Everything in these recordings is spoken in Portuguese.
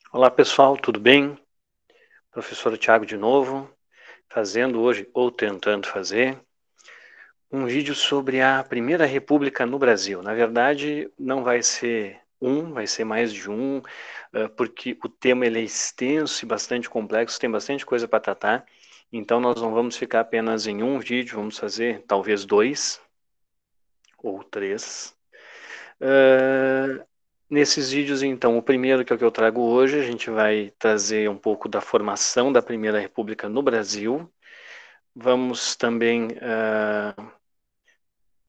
Olá pessoal, tudo bem? Professor Tiago de novo, fazendo hoje, ou tentando fazer, um vídeo sobre a Primeira República no Brasil. Na verdade, não vai ser vai ser mais de um, porque o tema ele é extenso e bastante complexo, tem bastante coisa para tratar, então nós não vamos ficar apenas em um vídeo, vamos fazer talvez dois ou três. Nesses vídeos, então, o primeiro, que é o que eu trago hoje, a gente vai trazer um pouco da formação da Primeira República no Brasil. Vamos também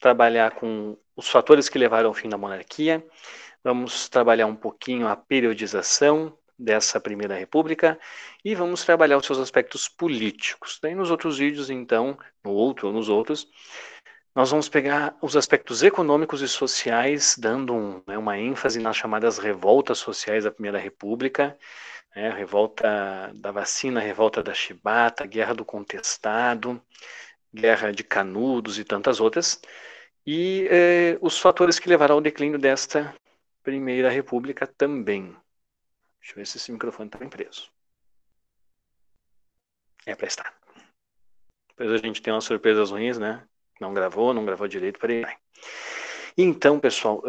trabalhar com os fatores que levaram ao fim da monarquia. Vamos trabalhar um pouquinho a periodização dessa Primeira República e vamos trabalhar os seus aspectos políticos. Daí nos outros vídeos, então, no outro ou nos outros, nós vamos pegar os aspectos econômicos e sociais, dando uma ênfase nas chamadas revoltas sociais da Primeira República, a revolta da vacina, a revolta da chibata, a guerra do contestado, guerra de Canudos e tantas outras, e os fatores que levaram ao declínio desta Primeira República também. Deixa eu ver se esse microfone está bem preso. É para estar. Depois a gente tem umas surpresas ruins, né? Não gravou direito, por aí vai. Então, pessoal,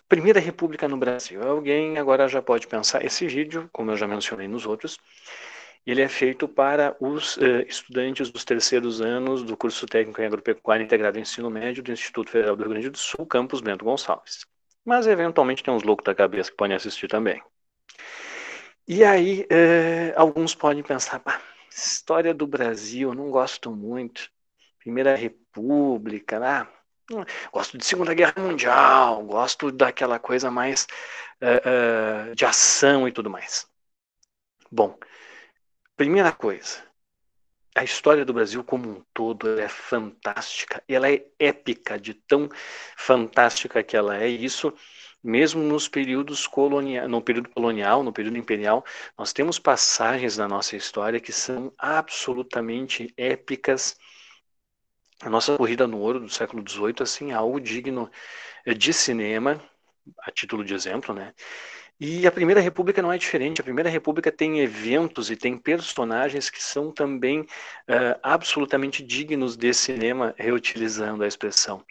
Primeira República no Brasil. Alguém agora já pode pensar, esse vídeo, como eu já mencionei nos outros, ele é feito para os estudantes dos terceiros anos do curso técnico em agropecuária integrado ao ensino médio do Instituto Federal do Rio Grande do Sul, campus Bento Gonçalves. Mas, eventualmente, tem uns loucos da cabeça que podem assistir também. E aí, alguns podem pensar, história do Brasil, não gosto muito. Primeira República, gosto de Segunda Guerra Mundial, gosto daquela coisa mais de ação e tudo mais. Bom, primeira coisa, a história do Brasil como um todo é fantástica, ela é épica, de tão fantástica que ela é, e isso mesmo nos períodos coloniais, no período colonial, no período imperial, nós temos passagens na nossa história que são absolutamente épicas. A nossa corrida no ouro do século XVIII, assim, é algo digno de cinema, a título de exemplo, né? E a Primeira República não é diferente. A Primeira República tem eventos e tem personagens que são também absolutamente dignos de cinema, reutilizando a expressão.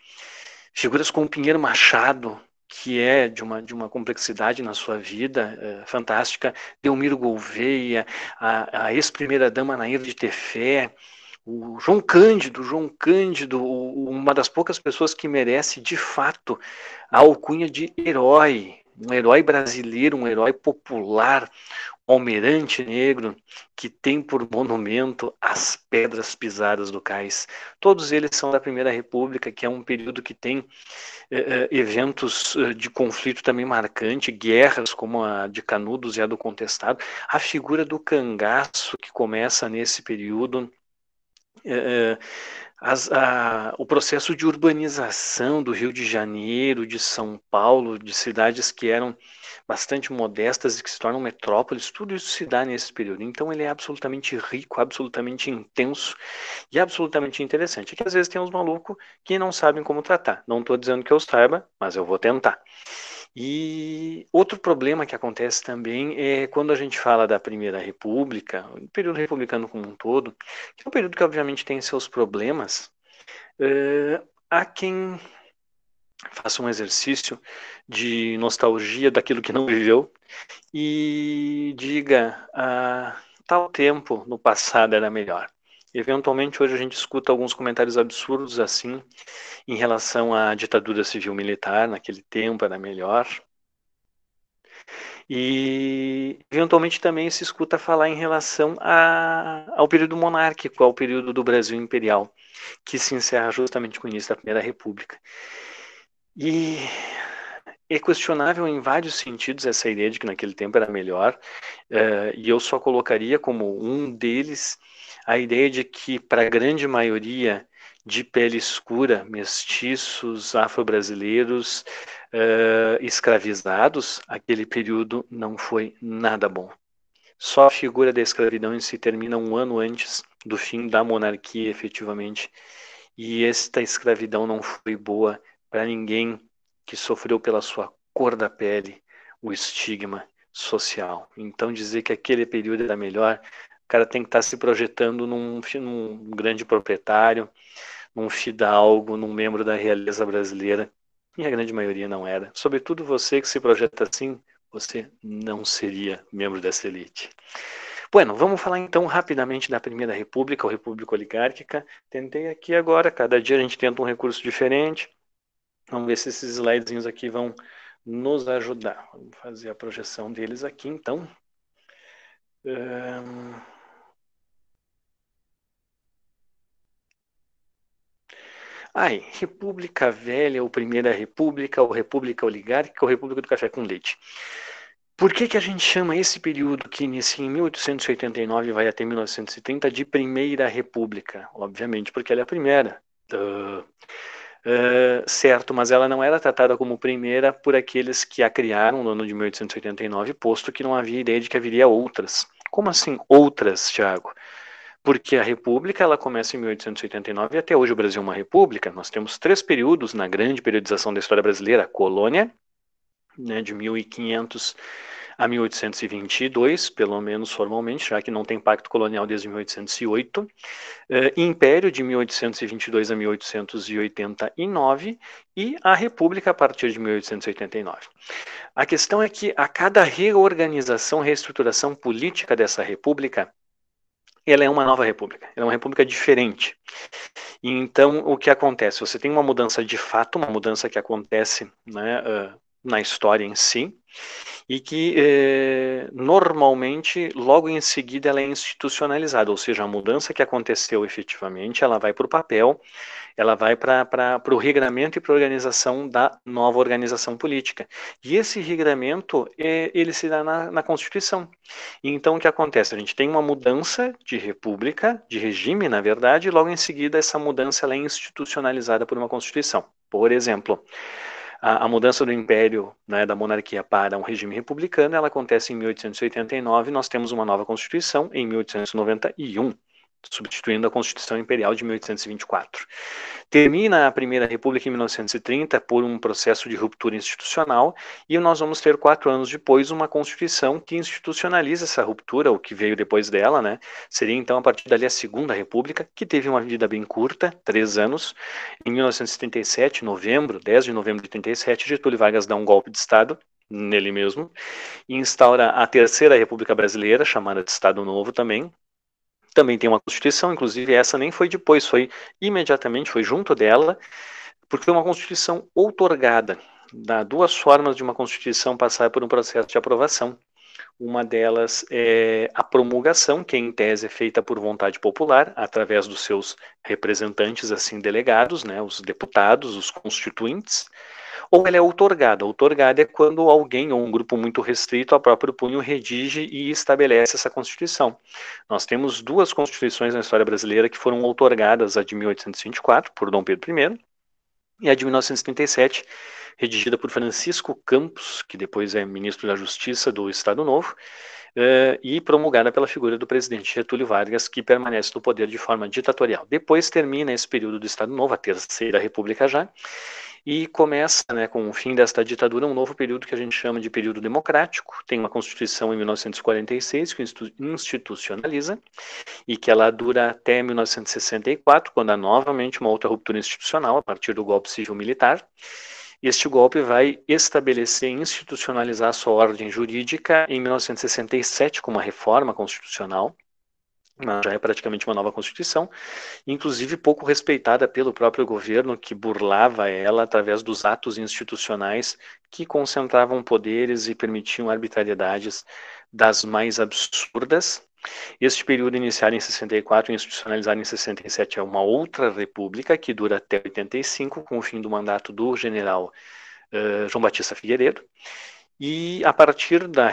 Figuras como Pinheiro Machado, que é de uma complexidade na sua vida fantástica, Delmiro Gouveia, a ex-primeira-dama Nair de Tefé, o João Cândido, uma das poucas pessoas que merece, de fato, a alcunha de herói, um herói brasileiro, um herói popular, um almirante negro, que tem por monumento as pedras pisadas do cais. Todos eles são da Primeira República, que é um período que tem eventos de conflito também marcante, guerras como a de Canudos e a do Contestado. A figura do cangaço, que começa nesse período, o processo de urbanização do Rio de Janeiro, de São Paulo, de cidades que eram bastante modestas e que se tornam metrópoles, tudo isso se dá nesse período. Então ele é absolutamente rico, absolutamente intenso e absolutamente interessante. É que às vezes tem uns malucos que não sabem como tratar. Não estou dizendo que eu saiba, mas eu vou tentar. E outro problema que acontece também é quando a gente fala da Primeira República, o período republicano como um todo, que é um período que obviamente tem seus problemas, há quem faça um exercício de nostalgia daquilo que não viveu e diga, tal tempo no passado era melhor. Eventualmente hoje a gente escuta alguns comentários absurdos assim em relação à ditadura civil-militar, naquele tempo era melhor. E eventualmente também se escuta falar em relação ao período monárquico, ao período do Brasil imperial, que se encerra justamente com o início da Primeira República. E é questionável em vários sentidos essa ideia de que naquele tempo era melhor, e eu só colocaria como um deles a ideia de que, para a grande maioria de pele escura, mestiços, afro-brasileiros, escravizados, aquele período não foi nada bom. Só a figura da escravidão em si termina um ano antes do fim da monarquia, efetivamente. E esta escravidão não foi boa para ninguém que sofreu pela sua cor da pele o estigma social. Então, dizer que aquele período era melhor, o cara tem que estar se projetando num grande proprietário, num fidalgo, num membro da realeza brasileira, e a grande maioria não era. Sobretudo você que se projeta assim, você não seria membro dessa elite. Bueno, vamos falar então rapidamente da Primeira República, ou República Oligárquica. Tentei aqui agora, cada dia a gente tenta um recurso diferente. Vamos ver se esses slidezinhos aqui vão nos ajudar. Vamos fazer a projeção deles aqui, então. República Velha, ou Primeira República, ou República Oligárquica, ou República do Café com Leite. Por que a gente chama esse período que inicia em 1889 e vai até 1930 de Primeira República? Obviamente porque ela é a primeira. Certo, mas ela não era tratada como primeira por aqueles que a criaram no ano de 1889, posto que não havia ideia de que haveria outras. Como assim outras, Tiago? Porque a República ela começa em 1889 e até hoje o Brasil é uma república. Nós temos 3 períodos na grande periodização da história brasileira: a colônia, né, de 1500 a 1822, pelo menos formalmente, já que não tem pacto colonial desde 1808, Império de 1822 a 1889 e a República a partir de 1889. A questão é que a cada reorganização, reestruturação política dessa república, ela é uma nova república, ela é uma república diferente. Então, o que acontece? Você tem uma mudança de fato, uma mudança que acontece, né, na história em si, e que normalmente logo em seguida ela é institucionalizada, ou seja, a mudança que aconteceu efetivamente, ela vai para o papel, ela vai para o regramento e para a organização da nova organização política. E esse regramento, ele se dá na Constituição. E então o que acontece? A gente tem uma mudança de república, de regime, na verdade, e logo em seguida essa mudança ela é institucionalizada por uma Constituição. Por exemplo, a mudança do império, né, da monarquia para um regime republicano, ela acontece em 1889, nós temos uma nova Constituição em 1891, substituindo a Constituição Imperial de 1824. Termina a Primeira República em 1930 por um processo de ruptura institucional e nós vamos ter 4 anos depois uma Constituição que institucionaliza essa ruptura, o que veio depois dela, né? Seria então a partir dali a Segunda República, que teve uma vida bem curta, 3 anos. Em 1937, 10 de novembro de 37, Getúlio Vargas dá um golpe de Estado nele mesmo e instaura a Terceira República Brasileira, chamada de Estado Novo também. Também tem uma Constituição, inclusive essa nem foi depois, foi imediatamente, foi junto dela, porque foi uma Constituição outorgada. Dá 2 formas de uma Constituição passar por um processo de aprovação. Uma delas é a promulgação, que em tese é feita por vontade popular, através dos seus representantes, assim, delegados, né, os deputados, os constituintes, ou ela é outorgada. Outorgada é quando alguém ou um grupo muito restrito a próprio punho redige e estabelece essa Constituição. Nós temos 2 Constituições na história brasileira que foram outorgadas, a de 1824, por Dom Pedro I, e a de 1937, redigida por Francisco Campos, que depois é ministro da Justiça do Estado Novo, e promulgada pela figura do presidente Getúlio Vargas, que permanece no poder de forma ditatorial. Depois termina esse período do Estado Novo, a Terceira República já, e começa, né, com o fim desta ditadura, um novo período que a gente chama de período democrático. Tem uma Constituição em 1946 que institucionaliza e que ela dura até 1964, quando há novamente uma outra ruptura institucional a partir do golpe civil-militar. Este golpe vai estabelecer e institucionalizar a sua ordem jurídica em 1967 com uma reforma constitucional, mas já é praticamente uma nova Constituição, inclusive pouco respeitada pelo próprio governo, que burlava ela através dos atos institucionais que concentravam poderes e permitiam arbitrariedades das mais absurdas. Este período iniciado em 64 e institucionalizado em 67 é uma outra república que dura até 85, com o fim do mandato do general João Batista Figueiredo. E a partir da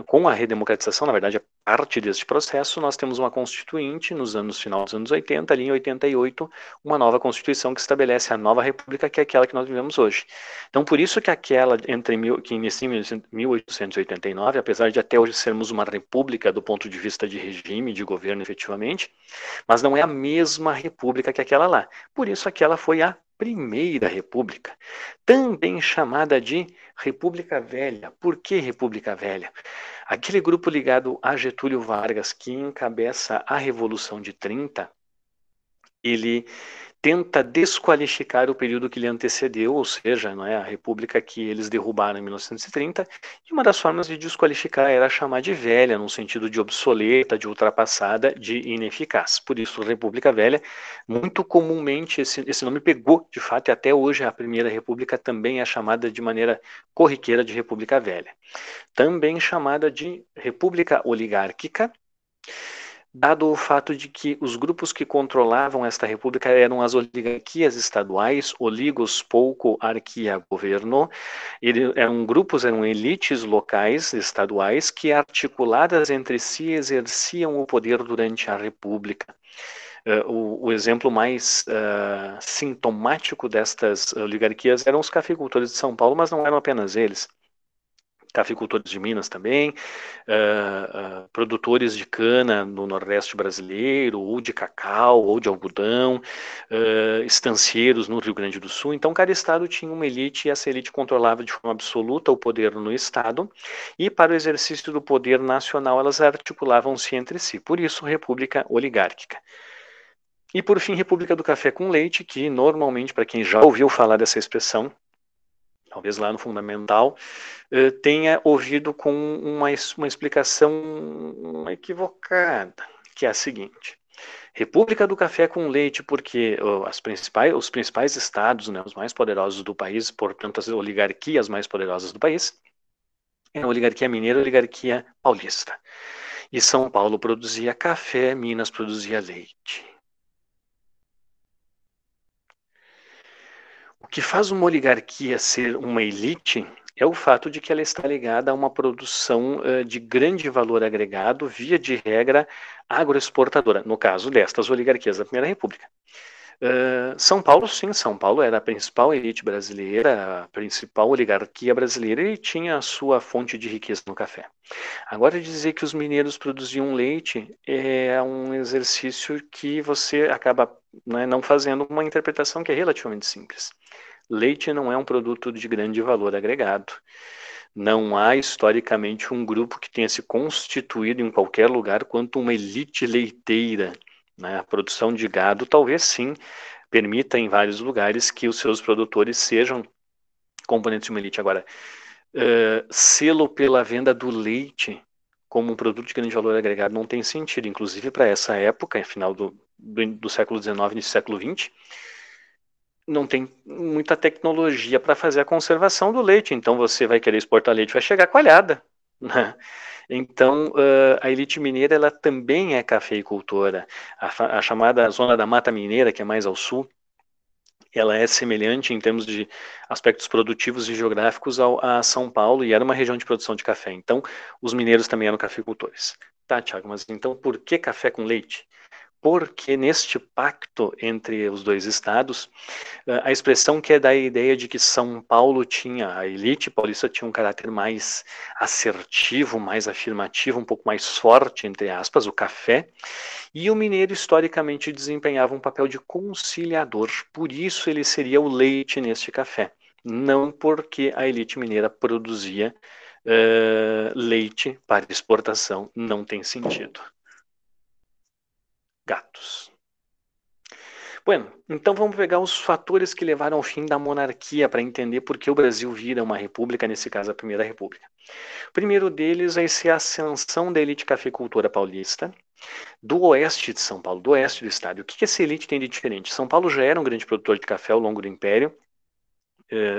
com a redemocratização, na verdade, a parte deste processo, nós temos uma constituinte nos final dos anos 80, ali em 88, uma nova constituição que estabelece a nova república, que é aquela que nós vivemos hoje. Então, por isso que aquela que inicia em 1889, apesar de até hoje sermos uma república do ponto de vista de regime, de governo efetivamente, mas não é a mesma república que aquela lá. Por isso aquela foi a Primeira República, também chamada de República Velha. Por que República Velha? Aquele grupo ligado a Getúlio Vargas, que encabeça a Revolução de 30, ele tenta desqualificar o período que lhe antecedeu, ou seja, não é, a república que eles derrubaram em 1930, e uma das formas de desqualificar era chamar de velha, no sentido de obsoleta, de ultrapassada, de ineficaz. Por isso, República Velha, muito comumente esse nome pegou, de fato, e até hoje a Primeira República também é chamada de maneira corriqueira de República Velha. Também chamada de República Oligárquica, dado o fato de que os grupos que controlavam esta república eram as oligarquias estaduais, oligos, pouco, arquia, governo, eram grupos, eram elites locais, estaduais, que articuladas entre si exerciam o poder durante a república. O exemplo mais sintomático destas oligarquias eram os cafeicultores de São Paulo, mas não eram apenas eles. Cafeicultores de Minas também, produtores de cana no Nordeste brasileiro, ou de cacau, ou de algodão, estancieiros no Rio Grande do Sul. Então, cada estado tinha uma elite e essa elite controlava de forma absoluta o poder no estado e, para o exercício do poder nacional, elas articulavam-se entre si. Por isso, república oligárquica. E, por fim, República do Café com Leite, que normalmente, para quem já ouviu falar dessa expressão, talvez lá no Fundamental, tenha ouvido com uma explicação equivocada, que é a seguinte: República do Café com Leite, porque os principais estados, né, os mais poderosos do país, portanto as oligarquias mais poderosas do país, é a oligarquia mineira e a oligarquia paulista. E São Paulo produzia café, Minas produzia leite. O que faz uma oligarquia ser uma elite é o fato de que ela está ligada a uma produção de grande valor agregado, via de regra agroexportadora, no caso destas oligarquias da Primeira República. São Paulo, sim, São Paulo era a principal elite brasileira, a principal oligarquia brasileira e tinha a sua fonte de riqueza no café. Agora, dizer que os mineiros produziam leite é um exercício que você acaba, né, não fazendo uma interpretação que é relativamente simples. Leite não é um produto de grande valor agregado. Não há, historicamente, um grupo que tenha se constituído em qualquer lugar quanto uma elite leiteira. Né? A produção de gado, talvez sim, permita em vários lugares que os seus produtores sejam componentes de uma elite. Agora, selo pela venda do leite como um produto de grande valor agregado não tem sentido, inclusive para essa época, final do século XIX, início do século XX, não tem muita tecnologia para fazer a conservação do leite, então você vai querer exportar leite, vai chegar coalhada, né? Então, a elite mineira, ela também é cafeicultora. A chamada Zona da Mata Mineira, que é mais ao sul, ela é semelhante em termos de aspectos produtivos e geográficos a São Paulo, e era uma região de produção de café. Então, os mineiros também eram cafeicultores. Tá, Thiago, mas então por que café com leite? Porque neste pacto entre os dois estados, a expressão que é da ideia de que São Paulo tinha, a elite paulista tinha um caráter mais assertivo, mais afirmativo, um pouco mais forte, entre aspas, o café, e o mineiro historicamente desempenhava um papel de conciliador, por isso ele seria o leite neste café, não porque a elite mineira produzia leite para exportação, não tem sentido. Gatos. Bueno, então vamos pegar os fatores que levaram ao fim da monarquia para entender por que o Brasil vira uma república, nesse caso a Primeira República. O primeiro deles vai ser a ascensão da elite cafeicultora paulista, do oeste de São Paulo, do oeste do estado. O que essa elite tem de diferente? São Paulo já era um grande produtor de café ao longo do Império,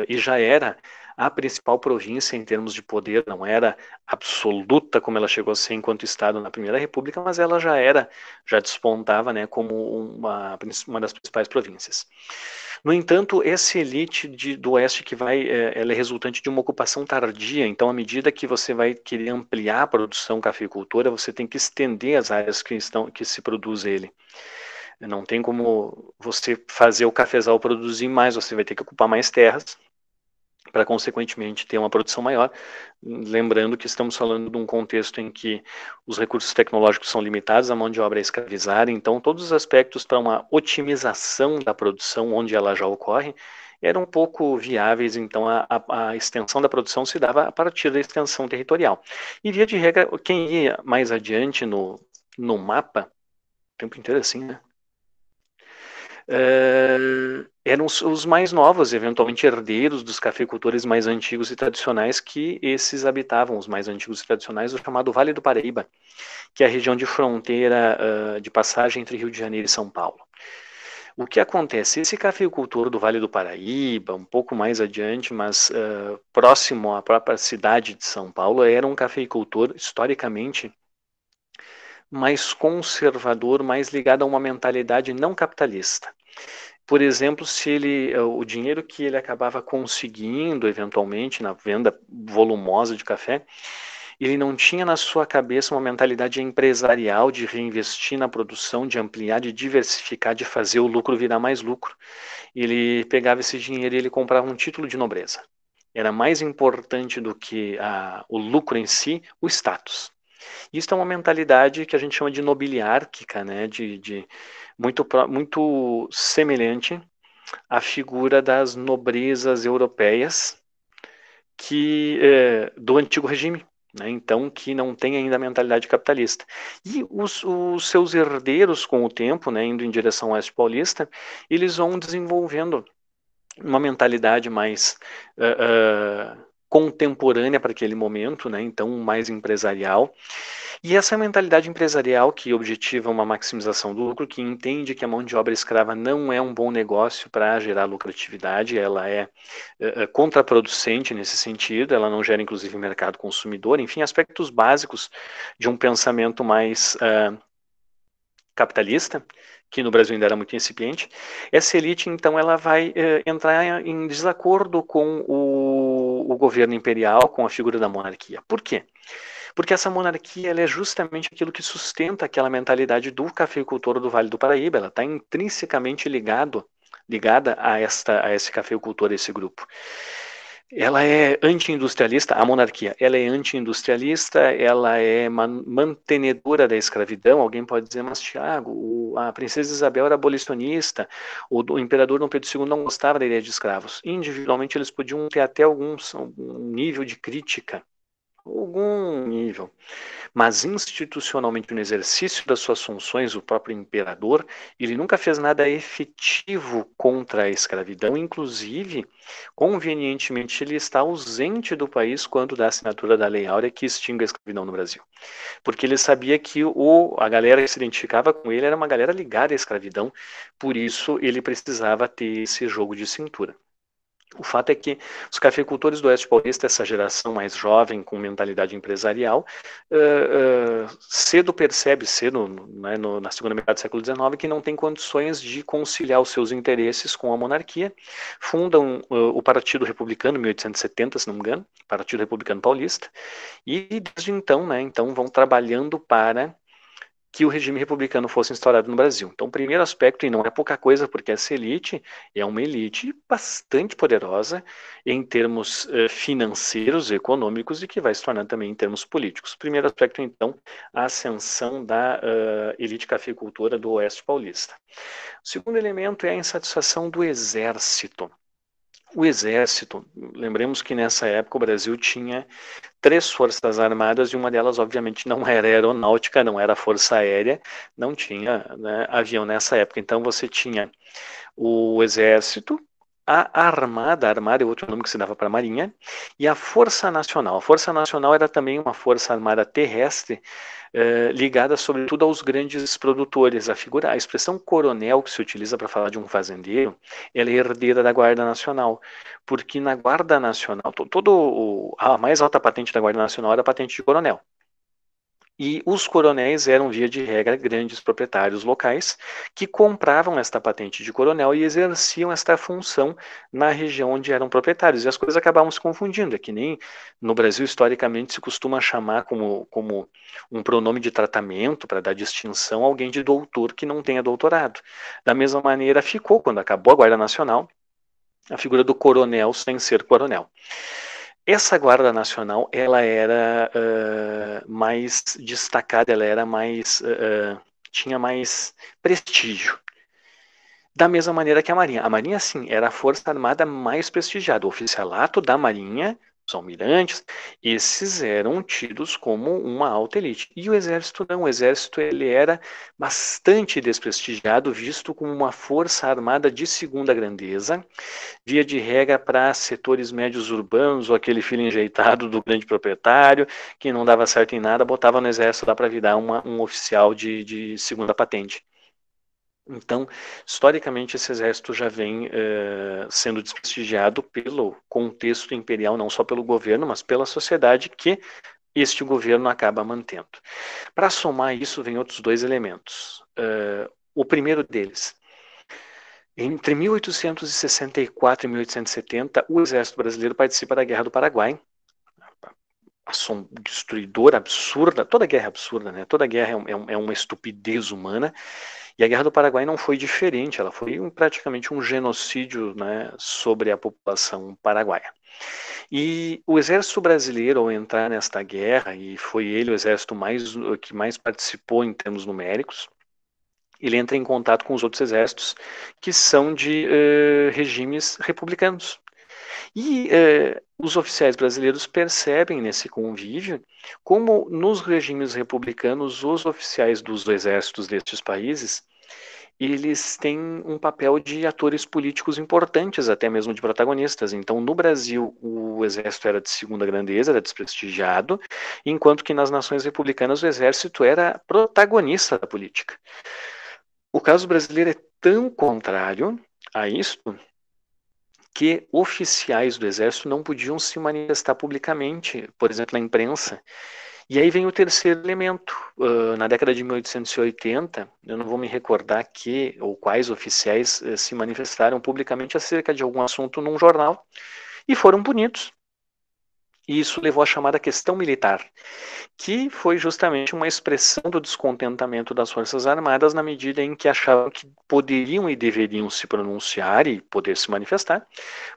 e já era a principal província em termos de poder, não era absoluta como ela chegou a ser enquanto Estado na Primeira República, mas ela já despontava, né, como uma das principais províncias. No entanto, essa elite do Oeste ela é resultante de uma ocupação tardia, então à medida que você vai querer ampliar a produção cafeicultora, você tem que estender as áreas que se produz ele. Não tem como você fazer o cafezal produzir mais, você vai ter que ocupar mais terras, para consequentemente ter uma produção maior, lembrando que estamos falando de um contexto em que os recursos tecnológicos são limitados, a mão de obra é escravizada, então todos os aspectos para uma otimização da produção onde ela já ocorre eram um pouco viáveis, então a extensão da produção se dava a partir da extensão territorial. E via de regra, quem ia mais adiante no mapa, o tempo inteiro assim, né? Eram os mais novos, eventualmente herdeiros dos cafeicultores mais antigos e tradicionais, que esses habitavam, os mais antigos e tradicionais, o chamado Vale do Paraíba, que é a região de fronteira de passagem entre Rio de Janeiro e São Paulo. O que acontece? Esse cafeicultor do Vale do Paraíba, um pouco mais adiante, mas próximo à própria cidade de São Paulo, era um cafeicultor historicamente mais conservador, mais ligado a uma mentalidade não capitalista. Por exemplo, se o dinheiro que ele acabava conseguindo eventualmente na venda volumosa de café, ele não tinha na sua cabeça uma mentalidade empresarial de reinvestir na produção, de ampliar, de diversificar, de fazer o lucro virar mais lucro. Ele pegava esse dinheiro e ele comprava um título de nobreza. Era mais importante do que o lucro em si, o status. Isso é uma mentalidade que a gente chama de nobiliárquica, né? Muito semelhante à figura das nobrezas europeias do antigo regime, né? Então, que não tem ainda a mentalidade capitalista. E os seus herdeiros, com o tempo, né, indo em direção ao Oeste Paulista, eles vão desenvolvendo uma mentalidade mais contemporânea para aquele momento, né? Então mais empresarial. E essa mentalidade empresarial que objetiva uma maximização do lucro, que entende que a mão de obra escrava não é um bom negócio para gerar lucratividade, ela é contraproducente nesse sentido, ela não gera inclusive mercado consumidor, enfim, aspectos básicos de um pensamento mais capitalista, que no Brasil ainda era muito incipiente. Essa elite, então, ela vai entrar em desacordo com o governo imperial, com a figura da monarquia. Por quê? Porque essa monarquia ela é justamente aquilo que sustenta aquela mentalidade do cafeicultor do Vale do Paraíba. Ela está intrinsecamente ligada a esse cafeicultor, a esse grupo. Ela é anti-industrialista, a monarquia, ela é anti-industrialista, ela é mantenedora da escravidão. Alguém pode dizer, mas Tiago, a princesa Isabel era abolicionista, o imperador Dom Pedro II não gostava da ideia de escravos. Individualmente eles podiam ter até algum nível de crítica, algum nível. Mas institucionalmente no exercício das suas funções, o próprio imperador, ele nunca fez nada efetivo contra a escravidão, inclusive, convenientemente, ele está ausente do país quando da assinatura da Lei Áurea que extingue a escravidão no Brasil. Porque ele sabia que a galera que se identificava com ele era uma galera ligada à escravidão, por isso ele precisava ter esse jogo de cintura. O fato é que os cafeicultores do Oeste Paulista, essa geração mais jovem, com mentalidade empresarial, cedo percebe, né, na segunda metade do século XIX, que não tem condições de conciliar os seus interesses com a monarquia. Fundam o Partido Republicano, em 1870, se não me engano, Partido Republicano Paulista, e desde então, né, vão trabalhando para que o regime republicano fosse instaurado no Brasil. Então, o primeiro aspecto, e não é pouca coisa, porque essa elite é uma elite bastante poderosa em termos financeiros, econômicos, e que vai se tornar também em termos políticos. Primeiro aspecto, então, a ascensão da elite cafeicultora do Oeste Paulista. O segundo elemento é a insatisfação do exército. O exército, lembremos que nessa época o Brasil tinha 3 forças armadas e uma delas obviamente não era aeronáutica, não era força aérea, não tinha, né, avião nessa época. Então você tinha o exército, a armada é outro nome que se dava para a marinha, e a Força Nacional. A Força Nacional era também uma força armada terrestre, ligada sobretudo aos grandes produtores. A expressão coronel que se utiliza para falar de um fazendeiro, ela é herdeira da Guarda Nacional, porque na Guarda Nacional, a mais alta patente da Guarda Nacional era a patente de coronel. E os coronéis eram, via de regra, grandes proprietários locais que compravam esta patente de coronel e exerciam esta função na região onde eram proprietários. E as coisas acabavam se confundindo. É que nem no Brasil, historicamente, se costuma chamar como um pronome de tratamento para dar distinção alguém de doutor que não tenha doutorado. Da mesma maneira, ficou, quando acabou a Guarda Nacional, a figura do coronel sem ser coronel. Essa Guarda Nacional, ela era mais destacada, ela era mais, tinha mais prestígio. Da mesma maneira que a Marinha. A Marinha, sim, era a força armada mais prestigiada. O oficialato da Marinha, os almirantes, esses eram tidos como uma alta elite. E o Exército não. O Exército ele era bastante desprestigiado, visto como uma força armada de segunda grandeza, via de regra para setores médios urbanos, ou aquele filho enjeitado do grande proprietário, que não dava certo em nada, botava no Exército lá para virar um oficial de segunda patente. Então, historicamente, esse exército já vem sendo desprestigiado pelo contexto imperial, não só pelo governo, mas pela sociedade que este governo acaba mantendo. Para somar isso, vem outros dois elementos. O primeiro deles, entre 1864 e 1870, o exército brasileiro participa da Guerra do Paraguai, destruidora, absurda, toda guerra é absurda, né? Toda guerra é uma estupidez humana, e a Guerra do Paraguai não foi diferente, ela foi praticamente um genocídio, né, sobre a população paraguaia. E o exército brasileiro, ao entrar nesta guerra, e foi ele o exército que mais participou em termos numéricos, ele entra em contato com os outros exércitos que são de regimes republicanos. E os oficiais brasileiros percebem nesse convívio como nos regimes republicanos os oficiais dos exércitos destes países eles têm um papel de atores políticos importantes, até mesmo de protagonistas. Então, no Brasil, o exército era de segunda grandeza, era desprestigiado, enquanto que nas nações republicanas o exército era protagonista da política. O caso brasileiro é tão contrário a isto que oficiais do exército não podiam se manifestar publicamente, por exemplo, na imprensa. E aí vem o terceiro elemento. Na década de 1880, eu não vou me recordar que ou quais oficiais se manifestaram publicamente acerca de algum assunto num jornal e foram punidos. E isso levou à chamada questão militar, que foi justamente uma expressão do descontentamento das Forças Armadas na medida em que achavam que poderiam e deveriam se pronunciar e poder se manifestar,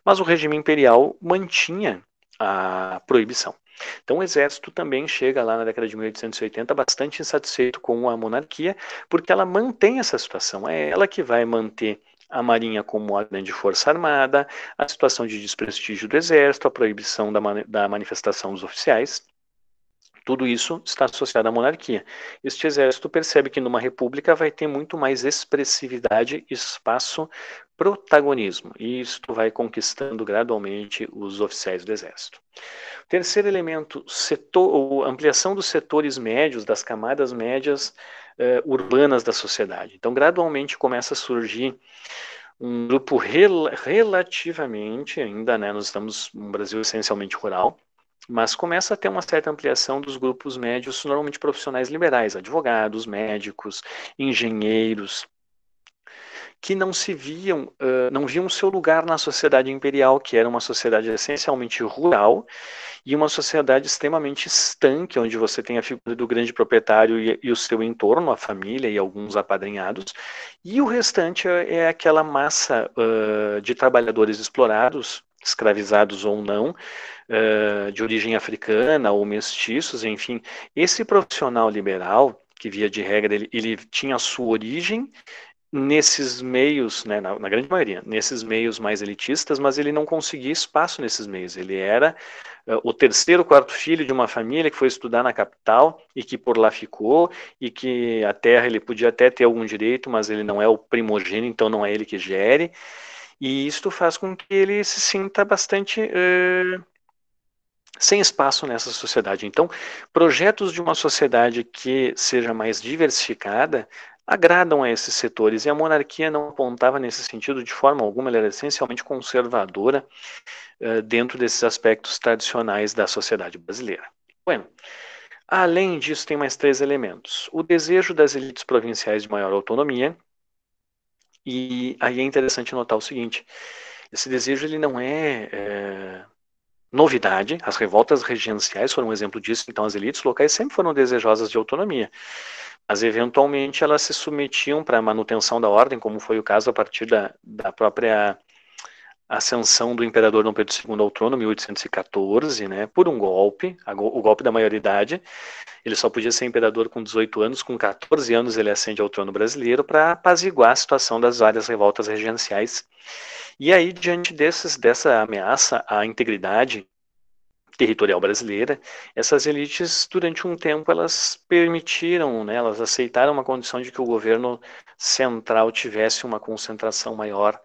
mas o regime imperial mantinha a proibição. Então o exército também chega lá na década de 1880 bastante insatisfeito com a monarquia, porque ela mantém essa situação, é ela que vai manter a Marinha como a grande força armada, a situação de desprestígio do exército, a proibição da manifestação dos oficiais. Tudo isso está associado à monarquia. Este exército percebe que numa república vai ter muito mais expressividade, espaço, protagonismo. E isto vai conquistando gradualmente os oficiais do exército. Terceiro elemento, ampliação dos setores médios, das camadas médias urbanas da sociedade. Então, gradualmente começa a surgir um grupo relativamente, ainda, né, nós estamos num Brasil essencialmente rural, mas começa a ter uma certa ampliação dos grupos médios, normalmente profissionais liberais, advogados, médicos, engenheiros, que não se viam, não viam seu lugar na sociedade imperial, que era uma sociedade essencialmente rural e uma sociedade extremamente estanque, onde você tem a figura do grande proprietário e o seu entorno, a família e alguns apadrinhados, e o restante é aquela massa de trabalhadores explorados, escravizados ou não, de origem africana ou mestiços, enfim. Esse profissional liberal, que via de regra ele tinha a sua origem nesses meios, né, na grande maioria, nesses meios mais elitistas, mas ele não conseguia espaço nesses meios. Ele era o terceiro, quarto filho de uma família que foi estudar na capital e que por lá ficou, e que a terra ele podia até ter algum direito, mas ele não é o primogênito, então não é ele que gere. E isto faz com que ele se sinta bastante sem espaço nessa sociedade. Então, projetos de uma sociedade que seja mais diversificada agradam a esses setores, e a monarquia não apontava nesse sentido de forma alguma, ela era essencialmente conservadora dentro desses aspectos tradicionais da sociedade brasileira. Bueno, além disso, tem mais três elementos. O desejo das elites provinciais de maior autonomia, e aí é interessante notar o seguinte, esse desejo ele não é novidade, as revoltas regenciais foram um exemplo disso, então as elites locais sempre foram desejosas de autonomia, mas eventualmente elas se submetiam para a manutenção da ordem, como foi o caso a partir da própria ascensão do imperador Dom Pedro II ao trono, 1814, né, por um golpe, o golpe da maioridade. Ele só podia ser imperador com 18 anos, com 14 anos ele ascende ao trono brasileiro para apaziguar a situação das várias revoltas regenciais. E aí, diante dessa ameaça à integridade territorial brasileira, essas elites, durante um tempo, elas permitiram, né, elas aceitaram uma condição de que o governo central tivesse uma concentração maior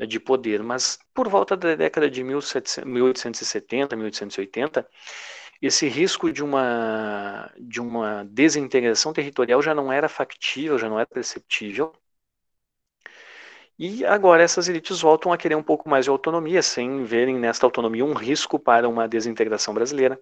de poder, mas por volta da década de 1870, 1880, esse risco de uma desintegração territorial já não era factível, já não era perceptível. E agora essas elites voltam a querer um pouco mais de autonomia, sem verem nesta autonomia um risco para uma desintegração brasileira,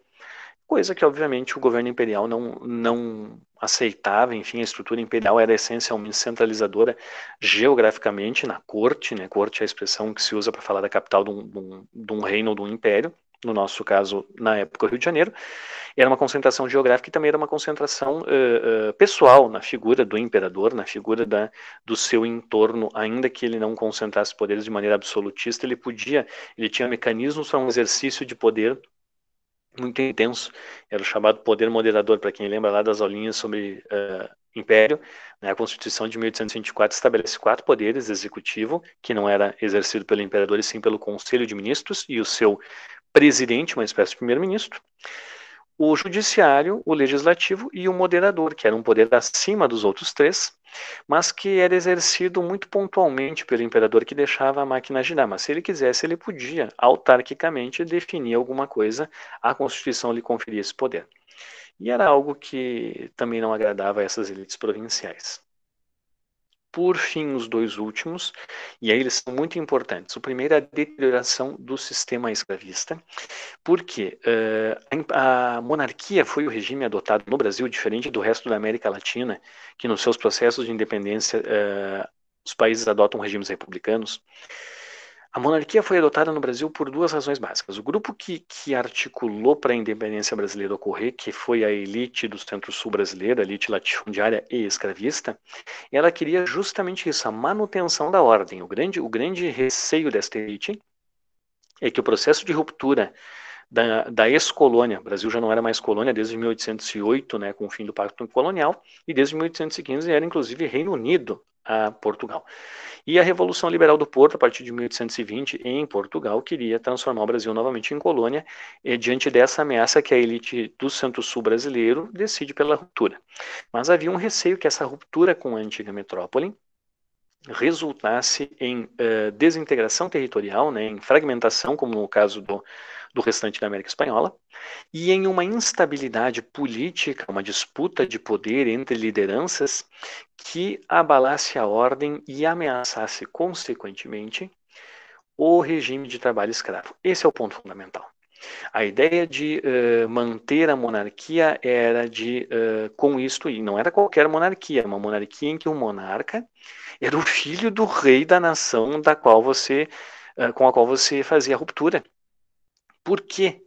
coisa que obviamente o governo imperial não aceitava. Enfim, a estrutura imperial era essencialmente centralizadora geograficamente na corte, né? Corte é a expressão que se usa para falar da capital de um reino ou de um império, no nosso caso, na época, o Rio de Janeiro. Era uma concentração geográfica e também era uma concentração pessoal na figura do imperador, na figura do seu entorno. Ainda que ele não concentrasse poderes de maneira absolutista, ele tinha mecanismos para um exercício de poder muito intenso. Era o chamado poder moderador, para quem lembra lá das aulinhas sobre império, né? A Constituição de 1824 estabelece 4 poderes: executivo, que não era exercido pelo imperador e sim pelo Conselho de Ministros e o seu presidente, uma espécie de primeiro-ministro, o judiciário, o legislativo e o moderador, que era um poder acima dos outros 3, mas que era exercido muito pontualmente pelo imperador, que deixava a máquina girar. Mas se ele quisesse, ele podia autarquicamente definir alguma coisa, a Constituição lhe conferia esse poder. E era algo que também não agradava a essas elites provinciais. Por fim, os 2 últimos, e aí eles são muito importantes. O primeiro é a deterioração do sistema escravista. Porque a monarquia foi o regime adotado no Brasil, diferente do resto da América Latina, que nos seus processos de independência os países adotam regimes republicanos. A monarquia foi adotada no Brasil por 2 razões básicas. O grupo que articulou para a independência brasileira ocorrer, que foi a elite do Centro-Sul brasileiro, a elite latifundiária e escravista, ela queria justamente isso, a manutenção da ordem. O grande receio desta elite é que o processo de ruptura da ex-colônia, o Brasil já não era mais colônia desde 1808, né, com o fim do Pacto Colonial, e desde 1815 era inclusive Reino Unido a Portugal. E a Revolução Liberal do Porto, a partir de 1820, em Portugal, queria transformar o Brasil novamente em colônia, diante dessa ameaça que a elite do Centro-Sul brasileiro decide pela ruptura. Mas havia um receio que essa ruptura com a antiga metrópole resultasse em desintegração territorial, né, em fragmentação, como no caso do restante da América Espanhola, e em uma instabilidade política, uma disputa de poder entre lideranças que abalasse a ordem e ameaçasse, consequentemente, o regime de trabalho escravo. Esse é o ponto fundamental. A ideia de manter a monarquia era com isto, e não era qualquer monarquia, era uma monarquia em que o monarca era o filho do rei da nação com a qual você fazia a ruptura. Por quê?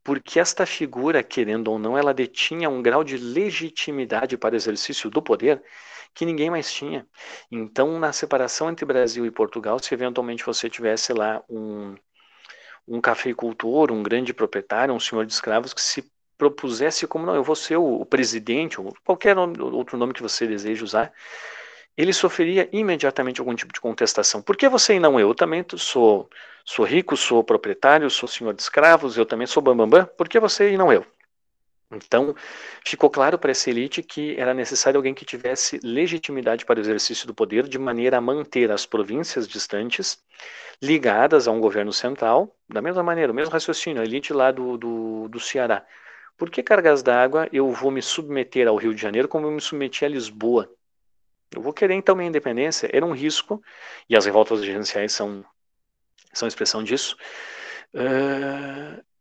Porque esta figura, querendo ou não, ela detinha um grau de legitimidade para o exercício do poder que ninguém mais tinha. Então, na separação entre Brasil e Portugal, se eventualmente você tivesse lá um cafeicultor, um grande proprietário, um senhor de escravos que se propusesse como, não, eu vou ser o presidente, ou qualquer outro nome que você deseje usar, ele sofreria imediatamente algum tipo de contestação. Por que você e não eu? Eu também sou rico, sou proprietário, sou senhor de escravos, eu também sou bambambam. Por que você e não eu? Então, ficou claro para essa elite que era necessário alguém que tivesse legitimidade para o exercício do poder, de maneira a manter as províncias distantes ligadas a um governo central, da mesma maneira, o mesmo raciocínio, a elite lá do Ceará. Por que cargas d'água eu vou me submeter ao Rio de Janeiro como eu me submeti a Lisboa? Eu vou querer então minha independência. Era um risco, e as revoltas regenciais são expressão disso,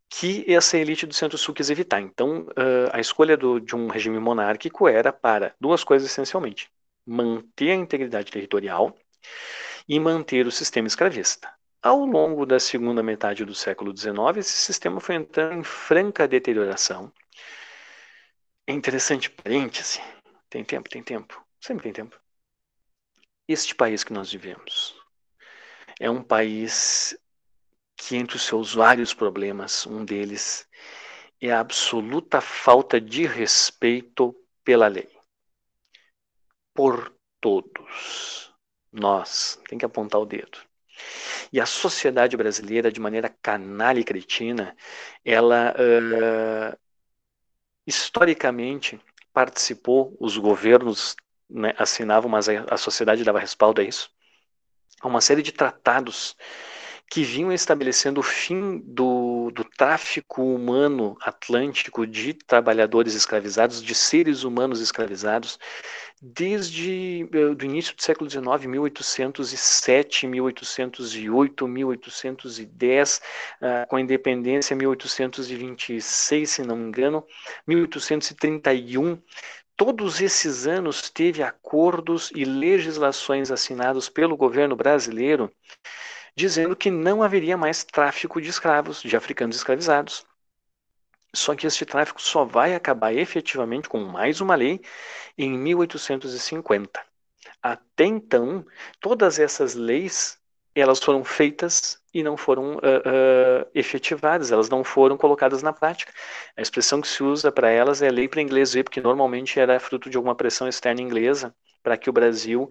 que essa elite do Centro-Sul quis evitar. Então, a escolha de um regime monárquico era para 2 coisas essencialmente: manter a integridade territorial e manter o sistema escravista. Ao longo da segunda metade do século XIX, esse sistema foi entrando em franca deterioração. É interessante, parêntese, tem tempo, sempre tem tempo. Este país que nós vivemos é um país que entre os seus vários problemas, um deles é a absoluta falta de respeito pela lei. Por todos. Nós, tem que apontar o dedo. E a sociedade brasileira, de maneira canalha e cretina, ela historicamente participou, os governos, né, assinavam, mas a sociedade dava respaldo a isso, a uma série de tratados que vinham estabelecendo o fim do tráfico humano atlântico de trabalhadores escravizados, de seres humanos escravizados, desde o início do século XIX, 1807, 1808, 1810, com a independência, 1826, se não me engano, 1831. Todos esses anos teve acordos e legislações assinados pelo governo brasileiro dizendo que não haveria mais tráfico de escravos, de africanos escravizados. Só que este tráfico só vai acabar efetivamente com mais uma lei em 1850. Até então, todas essas leis, elas foram feitas e não foram efetivadas, elas não foram colocadas na prática. A expressão que se usa para elas é lei para inglês ver, porque normalmente era fruto de alguma pressão externa inglesa para que o Brasil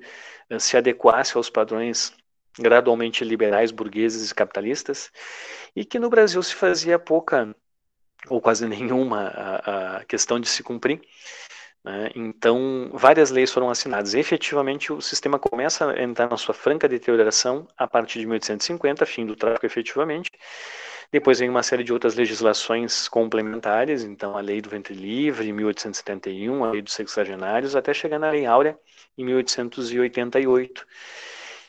se adequasse aos padrões gradualmente liberais, burgueses e capitalistas, e que no Brasil se fazia pouca ou quase nenhuma a questão de se cumprir. Né? Então, várias leis foram assinadas. E, efetivamente, o sistema começa a entrar na sua franca deterioração a partir de 1850, fim do tráfico efetivamente. Depois vem uma série de outras legislações complementares, então a Lei do Ventre Livre, em 1871, a Lei dos Sexagenários, até chegar na Lei Áurea, em 1888.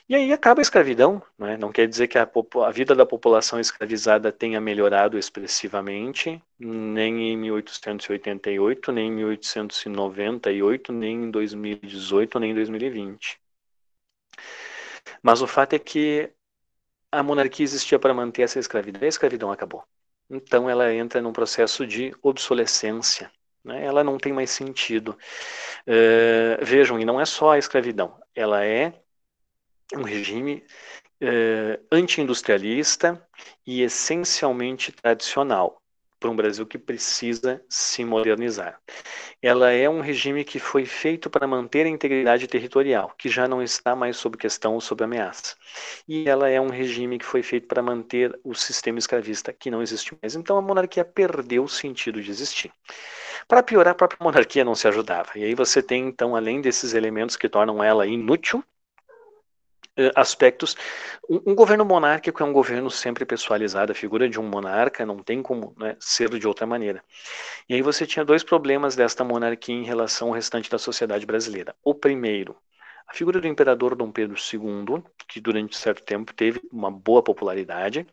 E aí acaba a escravidão, né? Não quer dizer que a vida da população escravizada tenha melhorado expressivamente, nem em 1888, nem em 1898, nem em 2018, nem em 2020. Mas o fato é que a monarquia existia para manter essa escravidão, e a escravidão acabou. Então ela entra num processo de obsolescência, né? Ela não tem mais sentido. Vejam, e não é só a escravidão, ela é um regime anti-industrialista e essencialmente tradicional para um Brasil que precisa se modernizar. Ela é um regime que foi feito para manter a integridade territorial, que já não está mais sob questão ou sob ameaça. E ela é um regime que foi feito para manter o sistema escravista, que não existe mais. Então a monarquia perdeu o sentido de existir. Para piorar, a própria monarquia não se ajudava. E aí você tem, então, além desses elementos que tornam ela inútil, aspectos. Um governo monárquico é um governo sempre pessoalizado. A figura de um monarca não tem como, né, ser de outra maneira. E aí você tinha dois problemas desta monarquia em relação ao restante da sociedade brasileira. O primeiro, a figura do imperador Dom Pedro II, que durante certo tempo teve uma boa popularidade.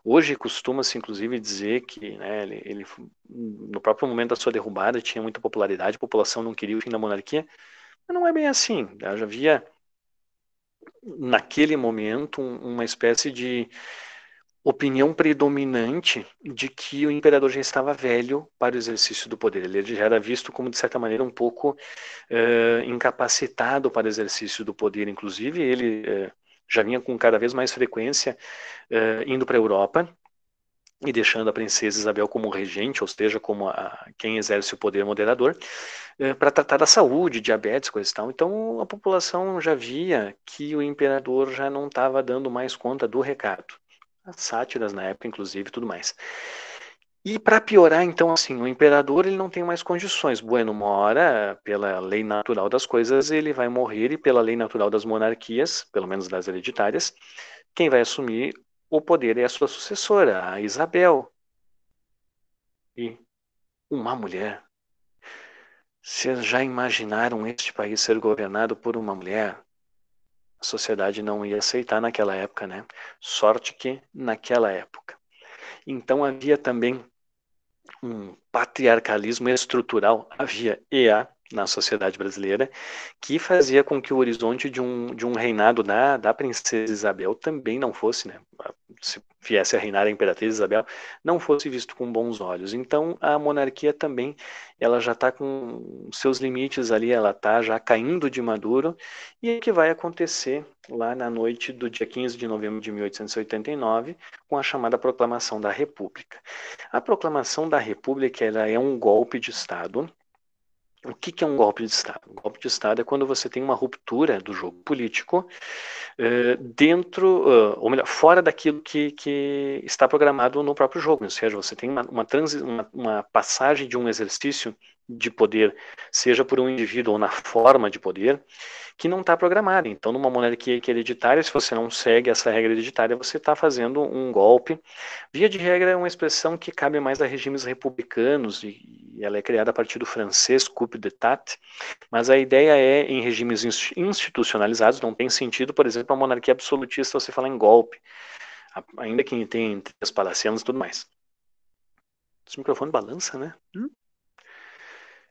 Hoje costuma-se inclusive dizer que, né, ele no próprio momento da sua derrubada tinha muita popularidade, a população não queria o fim da monarquia, mas não é bem assim. Já havia naquele momento uma espécie de opinião predominante de que o imperador já estava velho para o exercício do poder. Ele já era visto como, de certa maneira, um pouco incapacitado para o exercício do poder. Inclusive, ele já vinha com cada vez mais frequência indo para a Europa e deixando a princesa Isabel como regente, ou seja, como quem exerce o poder moderador, para tratar da saúde, diabetes, coisa e tal. Então a população já via que o imperador já não estava dando mais conta do recado. As sátiras na época, inclusive, tudo mais. E para piorar, então, assim, o imperador ele não tem mais condições. Bueno, uma hora, pela lei natural das coisas, ele vai morrer e pela lei natural das monarquias, pelo menos das hereditárias, quem vai assumir o poder é a sua sucessora, a Isabel. E uma mulher. Vocês já imaginaram este país ser governado por uma mulher? A sociedade não ia aceitar naquela época, né? Sorte que naquela época. Então havia também um patriarcalismo estrutural, havia e há na sociedade brasileira, que fazia com que o horizonte de um reinado da princesa Isabel também não fosse, né, se viesse a reinar a imperatriz Isabel, não fosse visto com bons olhos. Então a monarquia também, ela já está com seus limites ali, ela está já caindo de maduro, e o que vai acontecer lá na noite do dia 15 de novembro de 1889, com a chamada Proclamação da República. A Proclamação da República, ela é um golpe de Estado. O que é um golpe de Estado? Um golpe de Estado é quando você tem uma ruptura do jogo político dentro, ou melhor, fora daquilo que está programado no próprio jogo. Ou seja, você tem uma passagem de um exercício de poder, seja por um indivíduo ou na forma de poder, que não está programada. Então, numa monarquia que é hereditária, se você não segue essa regra hereditária, você está fazendo um golpe. Via de regra, é uma expressão que cabe mais a regimes republicanos, e ela é criada a partir do francês coup d'état, mas a ideia é em regimes institucionalizados. Não tem sentido, por exemplo, a monarquia absolutista você falar em golpe, ainda que tem três palacianos e tudo mais. Esse microfone balança, né?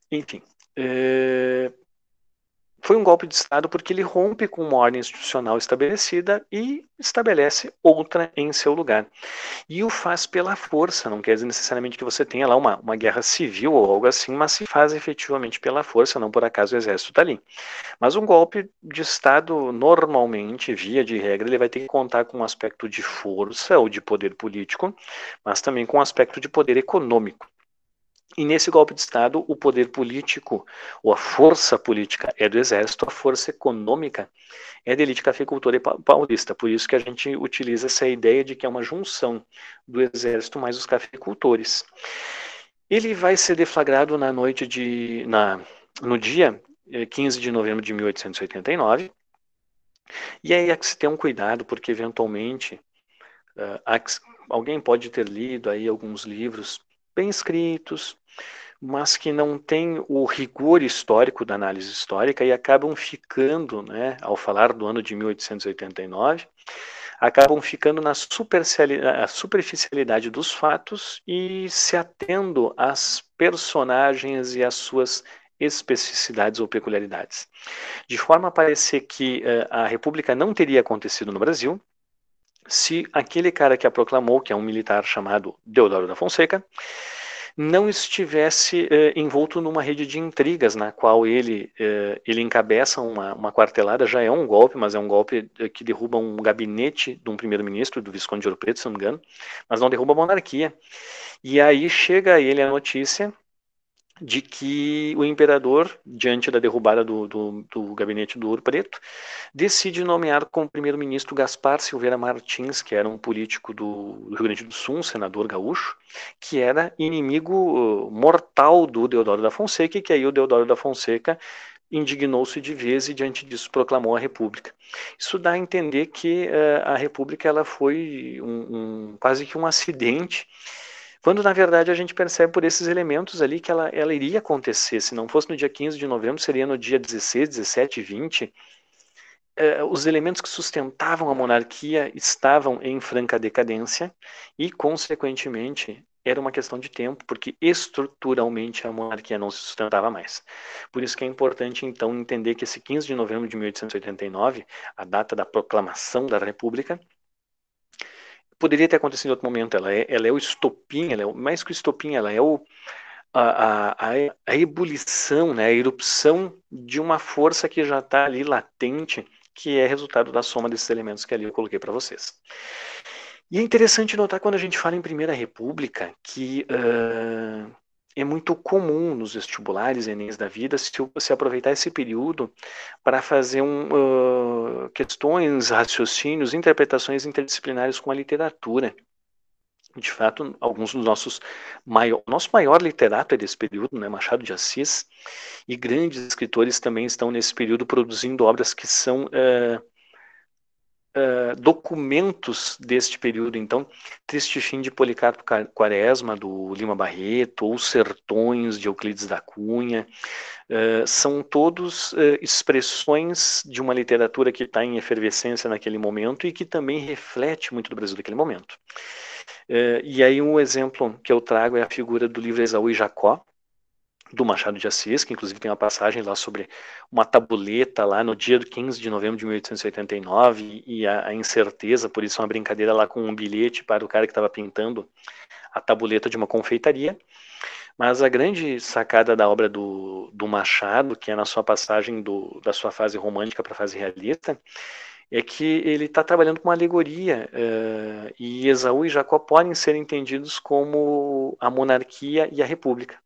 Enfim, foi um golpe de Estado porque ele rompe com uma ordem institucional estabelecida e estabelece outra em seu lugar. E o faz pela força, não quer dizer necessariamente que você tenha lá uma guerra civil ou algo assim, mas se faz efetivamente pela força, não por acaso o exército está ali. Mas um golpe de Estado, normalmente, via de regra, ele vai ter que contar com um aspecto de força ou de poder político, mas também com um aspecto de poder econômico. E nesse golpe de Estado, o poder político, ou a força política é do exército, a força econômica é da elite cafeicultora paulista. Por isso que a gente utiliza essa ideia de que é uma junção do exército mais os cafeicultores. Ele vai ser deflagrado no dia 15 de novembro de 1889, e aí é que se tem um cuidado, porque eventualmente alguém pode ter lido aí alguns livros bem escritos, mas que não tem o rigor histórico da análise histórica e acabam ficando, né, ao falar do ano de 1889, acabam ficando na superficialidade dos fatos e se atendo às personagens e às suas especificidades ou peculiaridades. De forma a parecer que a República não teria acontecido no Brasil se aquele cara que a proclamou, que é um militar chamado Deodoro da Fonseca, não estivesse envolto numa rede de intrigas na qual ele encabeça uma quartelada. Já é um golpe, mas é um golpe que derruba um gabinete de um primeiro-ministro, do Visconde de Ouro Preto, se não me engano, mas não derruba a monarquia. E aí chega a ele a notícia de que o imperador, diante da derrubada do gabinete do Ouro Preto, decide nomear como primeiro-ministro Gaspar Silveira Martins, que era um político do Rio Grande do Sul, um senador gaúcho, que era inimigo mortal do Deodoro da Fonseca, e que aí o Deodoro da Fonseca indignou-se de vez e diante disso proclamou a República. Isso dá a entender que a República ela foi quase que um acidente, quando na verdade a gente percebe por esses elementos ali que ela iria acontecer. Se não fosse no dia 15 de novembro, seria no dia 16, 17, 20. Os elementos que sustentavam a monarquia estavam em franca decadência e, consequentemente, era uma questão de tempo, porque estruturalmente a monarquia não se sustentava mais. Por isso que é importante, então, entender que esse 15 de novembro de 1889, a data da proclamação da República, poderia ter acontecido em outro momento. Ela é o estopim, mais que o estopim, ela é a ebulição, né, a erupção de uma força que já está ali latente, que é resultado da soma desses elementos que ali eu coloquei para vocês. E é interessante notar quando a gente fala em Primeira República que é muito comum nos vestibulares, Enems da vida, se aproveitar esse período para fazer questões, raciocínios, interpretações interdisciplinares com a literatura. De fato, alguns dos nosso maior literato é desse período, né, Machado de Assis, e grandes escritores também estão nesse período produzindo obras que são documentos deste período. Então, Triste Fim de Policarpo Quaresma, do Lima Barreto, ou Sertões, de Euclides da Cunha, são todos expressões de uma literatura que está em efervescência naquele momento e que também reflete muito do Brasil daquele momento. E aí um exemplo que eu trago é a figura do livro Esaú e Jacó, do Machado de Assis, que inclusive tem uma passagem lá sobre uma tabuleta lá no dia do 15 de novembro de 1889 e a incerteza, por isso uma brincadeira lá com um bilhete para o cara que estava pintando a tabuleta de uma confeitaria. Mas a grande sacada da obra do Machado, que é na sua passagem da sua fase romântica para a fase realista, é que ele está trabalhando com uma alegoria, e Esaú e Jacó podem ser entendidos como a monarquia e a república.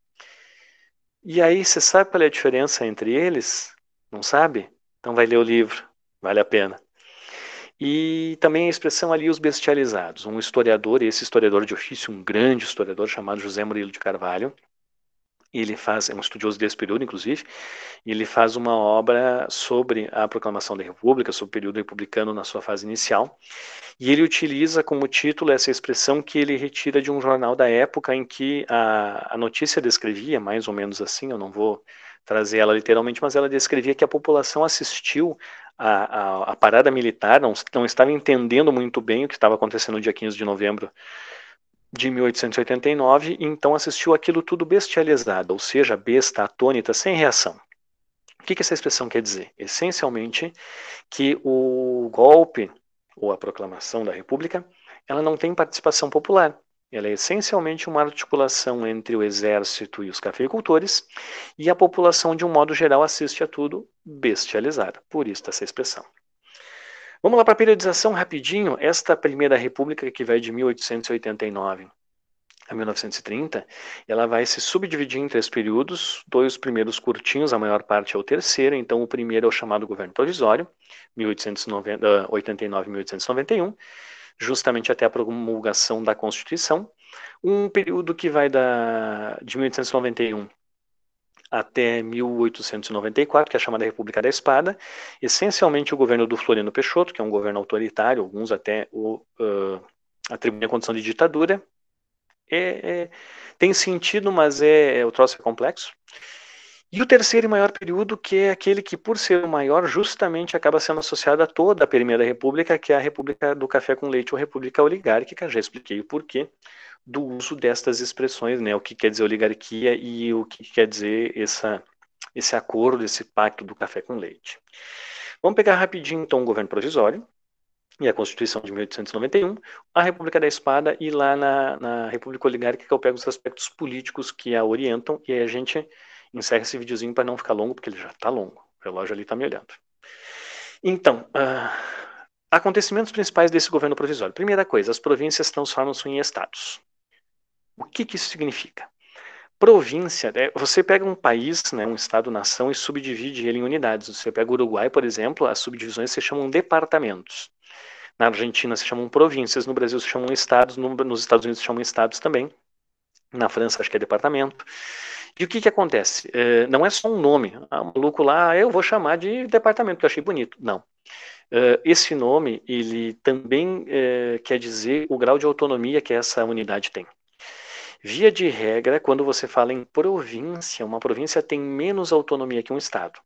E aí, você sabe qual é a diferença entre eles? Não sabe? Então vai ler o livro, vale a pena. E também a expressão ali, os bestializados. Um historiador, esse historiador de ofício, um grande historiador chamado José Murilo de Carvalho, ele é um estudioso desse período, inclusive, e ele faz uma obra sobre a proclamação da República, sobre o período republicano na sua fase inicial, e ele utiliza como título essa expressão que ele retira de um jornal da época em que a notícia descrevia, mais ou menos assim, eu não vou trazer ela literalmente, mas ela descrevia que a população assistiu à parada militar, não estava entendendo muito bem o que estava acontecendo no dia 15 de novembro de 1889, e então assistiu aquilo tudo bestializado, ou seja, besta, atônita, sem reação. O que essa expressão quer dizer? Essencialmente que o golpe ou a proclamação da República, ela não tem participação popular. Ela é essencialmente uma articulação entre o exército e os cafeicultores, e a população, de um modo geral, assiste a tudo bestializada. Por isso essa expressão. Vamos lá para a periodização rapidinho. Esta Primeira República, que vai de 1889 a 1930, ela vai se subdividir em 3 períodos, 2 primeiros curtinhos, a maior parte é o terceiro, então o primeiro é o chamado governo provisório, 1889 e 1891, justamente até a promulgação da Constituição, um período que vai de 1891 até 1894, que é a chamada República da Espada, essencialmente o governo do Floriano Peixoto, que é um governo autoritário, alguns até atribuem a condição de ditadura. Tem sentido, mas o troço é complexo. E o terceiro e maior período, que é aquele que, por ser o maior, justamente acaba sendo associado a toda a Primeira República, que é a República do Café com Leite ou República Oligárquica. Já expliquei o porquê do uso destas expressões, né? O que quer dizer oligarquia e o que quer dizer esse acordo, esse pacto do café com leite. Vamos pegar rapidinho, então, o governo provisório e a Constituição de 1891, a República da Espada, e lá na República Oligárquica eu pego os aspectos políticos que a orientam, e aí a gente encerra esse videozinho para não ficar longo, porque ele já está longo. O relógio ali está me olhando. Então, acontecimentos principais desse governo provisório. Primeira coisa, as províncias transformam-se em estados. O que isso significa? Província, você pega um país, né, um estado-nação, e subdivide ele em unidades. Você pega o Uruguai, por exemplo, as subdivisões se chamam departamentos. Na Argentina se chamam províncias, no Brasil se chamam estados, nos Estados Unidos se chamam estados também. Na França acho que é departamento. E o que acontece? Não é só um nome. O maluco lá, eu vou chamar de departamento, que eu achei bonito. Não. Esse nome, ele também quer dizer o grau de autonomia que essa unidade tem. Via de regra, quando você fala em província, uma província tem menos autonomia que um estado.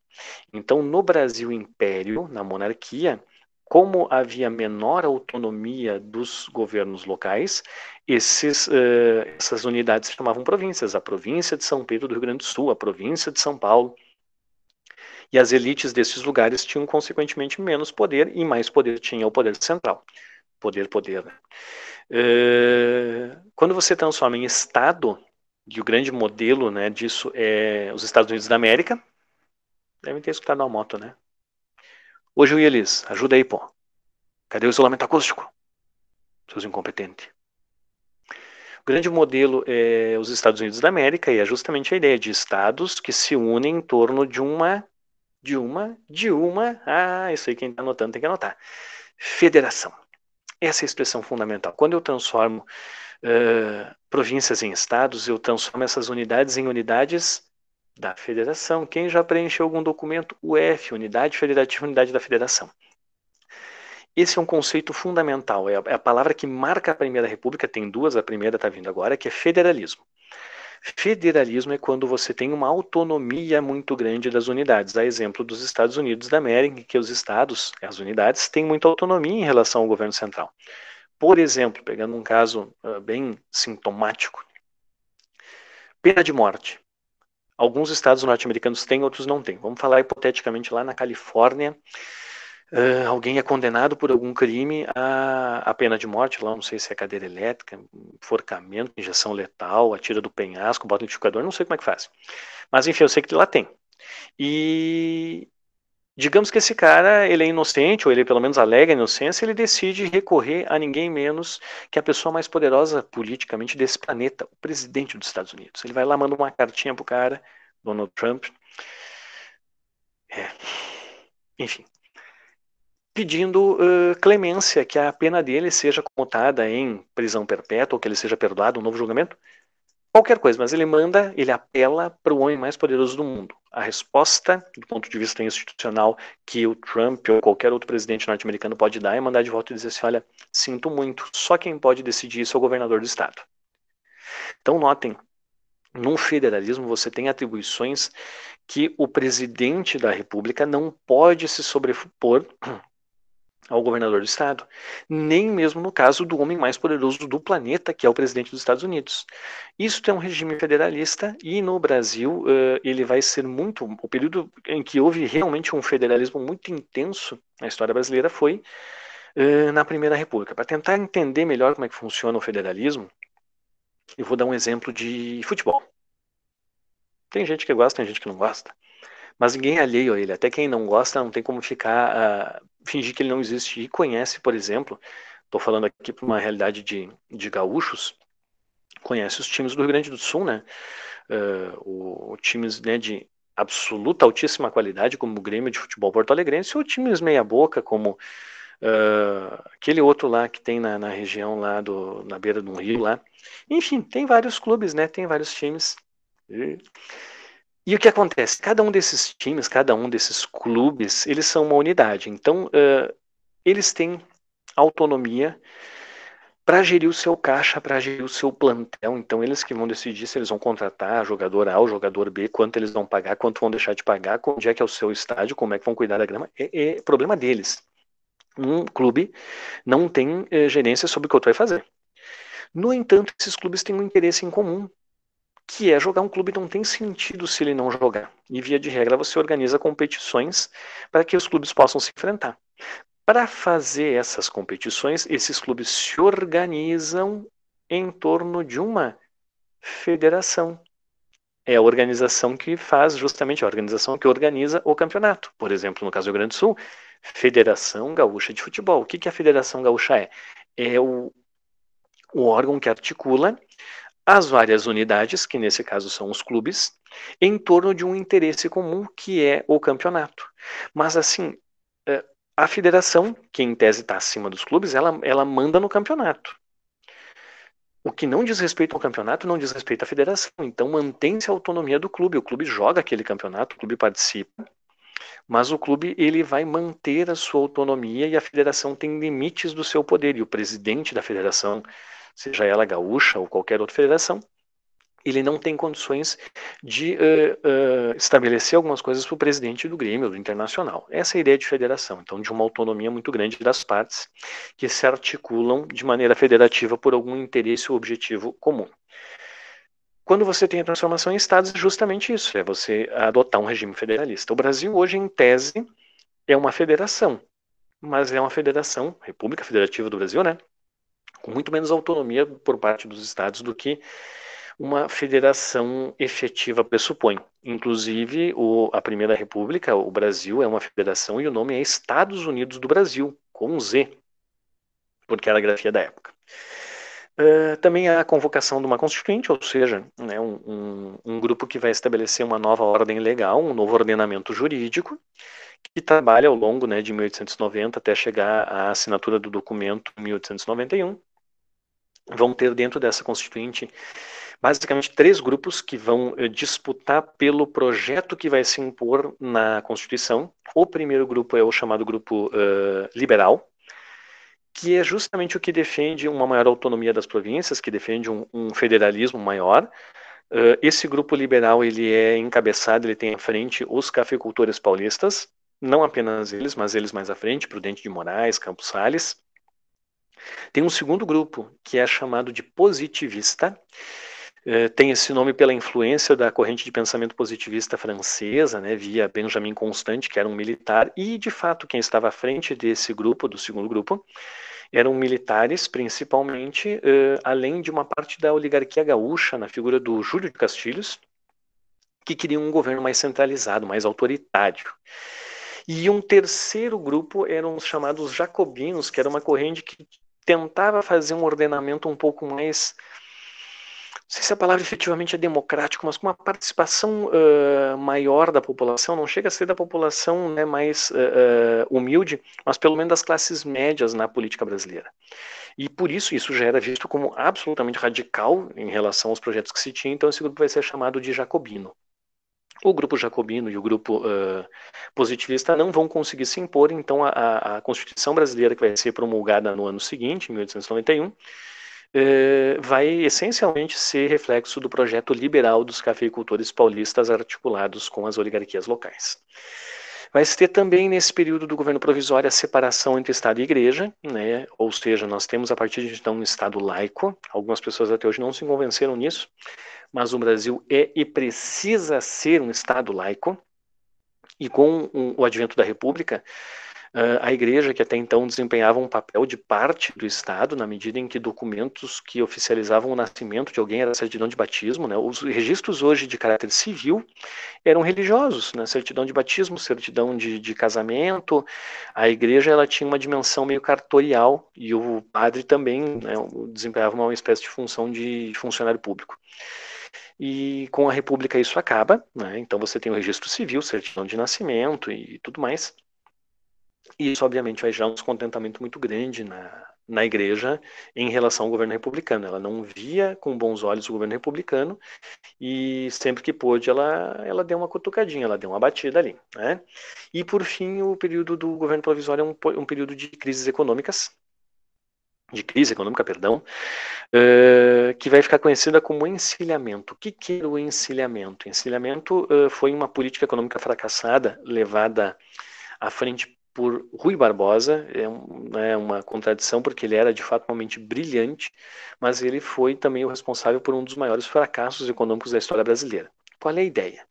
Então, no Brasil Império, na monarquia, como havia menor autonomia dos governos locais, essas unidades se chamavam províncias. A província de São Pedro do Rio Grande do Sul, a província de São Paulo. E as elites desses lugares tinham, consequentemente, menos poder, e mais poder tinha o poder central. Poder, né? Quando você transforma em estado, e o grande modelo, né, disso é os Estados Unidos da América, devem ter escutado uma moto, né? Hoje o Elis, ajuda aí, pô. Cadê o isolamento acústico? Seus incompetentes. O grande modelo é os Estados Unidos da América, e é justamente a ideia de estados que se unem em torno de uma, isso aí quem está anotando tem que anotar. Federação. Essa é a expressão fundamental. Quando eu transformo províncias em estados, eu transformo essas unidades em unidades da federação. Quem já preencheu algum documento? UF, Unidade Federativa, Unidade da Federação. Esse é um conceito fundamental, é a palavra que marca a Primeira República, tem duas, a primeira está vindo agora, que é federalismo. Federalismo é quando você tem uma autonomia muito grande das unidades, a exemplo dos Estados Unidos da América, em que os estados, as unidades, têm muita autonomia em relação ao governo central. Por exemplo, pegando um caso bem sintomático, pena de morte. Alguns estados norte-americanos têm, outros não têm. Vamos falar hipoteticamente lá na Califórnia, alguém é condenado por algum crime à pena de morte, lá não sei se é cadeira elétrica, enforcamento, injeção letal, atira do penhasco, bota no liquidificador, não sei como é que faz. Mas enfim, eu sei que lá tem. E digamos que esse cara, ele é inocente, ou ele pelo menos alega inocência, ele decide recorrer a ninguém menos que a pessoa mais poderosa politicamente desse planeta, o presidente dos Estados Unidos. Ele vai lá, manda uma cartinha pro cara, Donald Trump, enfim, pedindo clemência, que a pena dele seja comutada em prisão perpétua, ou que ele seja perdoado, um novo julgamento, qualquer coisa, mas ele manda, ele apela para o homem mais poderoso do mundo. A resposta, do ponto de vista institucional, que o Trump ou qualquer outro presidente norte-americano pode dar é mandar de volta e dizer assim, olha, sinto muito, só quem pode decidir isso é o governador do estado. Então notem, num federalismo você tem atribuições que o presidente da república não pode se sobrepor ao governador do estado, nem mesmo no caso do homem mais poderoso do planeta, que é o presidente dos Estados Unidos. Isso é um regime federalista e no Brasil ele vai ser muito... O período em que houve realmente um federalismo muito intenso na história brasileira foi na Primeira República. Para tentar entender melhor como é que funciona o federalismo, eu vou dar um exemplo de futebol. Tem gente que gosta, tem gente que não gosta. Mas ninguém é alheio a ele. Até quem não gosta não tem como ficar fingir que ele não existe. E conhece, por exemplo, estou falando aqui para uma realidade de gaúchos, conhece os times do Rio Grande do Sul, né? Times, né, de absoluta altíssima qualidade, como o Grêmio de Futebol Porto Alegrense, ou times meia boca, como aquele outro lá que tem na região lá na beira do rio lá. Enfim, tem vários clubes, né? Tem vários times. E o que acontece? Cada um desses times, cada um desses clubes, eles são uma unidade. Então, eles têm autonomia para gerir o seu caixa, para gerir o seu plantel. Então, eles que vão decidir se eles vão contratar jogador A ou jogador B, quanto eles vão pagar, quanto vão deixar de pagar, onde é que é o seu estádio, como é que vão cuidar da grama. É problema deles. Um clube não tem gerência sobre o que o outro vai fazer. No entanto, esses clubes têm um interesse em comum, que é jogar. Um clube não tem sentido se ele não jogar. E via de regra você organiza competições para que os clubes possam se enfrentar. Para fazer essas competições, esses clubes se organizam em torno de uma federação. É a organização que faz justamente a organização que organiza o campeonato. Por exemplo, no caso do Rio Grande do Sul, Federação Gaúcha de Futebol. O que a Federação Gaúcha é? É o órgão que articula as várias unidades, que nesse caso são os clubes, em torno de um interesse comum, que é o campeonato. Mas assim, a federação, que em tese está acima dos clubes, ela manda no campeonato. O que não diz respeito ao campeonato não diz respeito à federação. Então mantém-se a autonomia do clube. O clube joga aquele campeonato, o clube participa, mas o clube ele vai manter a sua autonomia e a federação tem limites do seu poder. E o presidente da federação, seja ela gaúcha ou qualquer outra federação, ele não tem condições de estabelecer algumas coisas para o presidente do Grêmio, do Internacional. Essa é a ideia de federação, então de uma autonomia muito grande das partes que se articulam de maneira federativa por algum interesse ou objetivo comum. Quando você tem a transformação em estados, é justamente isso, é você adotar um regime federalista. O Brasil hoje, em tese, é uma federação, mas é uma federação, República Federativa do Brasil, né? Com muito menos autonomia por parte dos estados do que uma federação efetiva pressupõe. Inclusive, a Primeira República, o Brasil, é uma federação e o nome é Estados Unidos do Brasil, com um Z, porque era a grafia da época. Também há a convocação de uma constituinte, ou seja, né, um grupo que vai estabelecer uma nova ordem legal, um novo ordenamento jurídico, que trabalha ao longo, né, de 1890 até chegar à assinatura do documento em 1891. Vão ter dentro dessa constituinte basicamente 3 grupos que vão disputar pelo projeto que vai se impor na Constituição. O primeiro grupo é o chamado grupo liberal, que é justamente o que defende uma maior autonomia das províncias, que defende um federalismo maior. Esse grupo liberal ele é encabeçado, ele tem à frente os cafeicultores paulistas, não apenas eles, mas eles mais à frente, Prudente de Moraes, Campos Sales. Tem um segundo grupo, que é chamado de positivista, Tem esse nome pela influência da corrente de pensamento positivista francesa, né, via Benjamin Constant, que era um militar, e de fato quem estava à frente desse grupo, do segundo grupo, eram militares principalmente, além de uma parte da oligarquia gaúcha, na figura do Júlio de Castilhos, que queriam um governo mais centralizado, mais autoritário. E um terceiro grupo eram os chamados jacobinos, que era uma corrente que tentava fazer um ordenamento um pouco mais, não sei se a palavra efetivamente é democrático, mas com uma participação maior da população, não chega a ser da população, né, mais humilde, mas pelo menos das classes médias na política brasileira. E por isso já era visto como absolutamente radical em relação aos projetos que se tinha, então esse grupo vai ser chamado de jacobino. O grupo jacobino e o grupo positivista não vão conseguir se impor, então a Constituição brasileira, que vai ser promulgada no ano seguinte, em 1891, vai essencialmente ser reflexo do projeto liberal dos cafeicultores paulistas articulados com as oligarquias locais. Vai se ter também nesse período do governo provisório a separação entre Estado e Igreja, né? Ou seja, nós temos a partir de então um Estado laico. Algumas pessoas até hoje não se convenceram nisso, mas o Brasil é e precisa ser um Estado laico, e com o advento da República, a Igreja, que até então desempenhava um papel de parte do Estado, na medida em que documentos que oficializavam o nascimento de alguém era a certidão de batismo, né? Os registros hoje de caráter civil eram religiosos, né? Certidão de batismo, certidão de casamento. A Igreja ela tinha uma dimensão meio cartorial, e o padre também, né, desempenhava uma espécie de função de funcionário público. E com a República isso acaba, né? Então você tem o registro civil, certidão de nascimento e tudo mais. E isso, obviamente, vai gerar um descontentamento muito grande na Igreja em relação ao governo republicano. Ela não via com bons olhos o governo republicano e sempre que pôde ela deu uma cutucadinha, ela deu uma batida ali, né? E, por fim, o período do governo provisório é um período de crise econômica, perdão, que vai ficar conhecida como encilhamento. O que era o encilhamento? Encilhamento foi uma política econômica fracassada levada à frente por Rui Barbosa. É uma contradição, porque ele era de fato uma mente brilhante, mas ele foi também o responsável por um dos maiores fracassos econômicos da história brasileira. Qual é a ideia?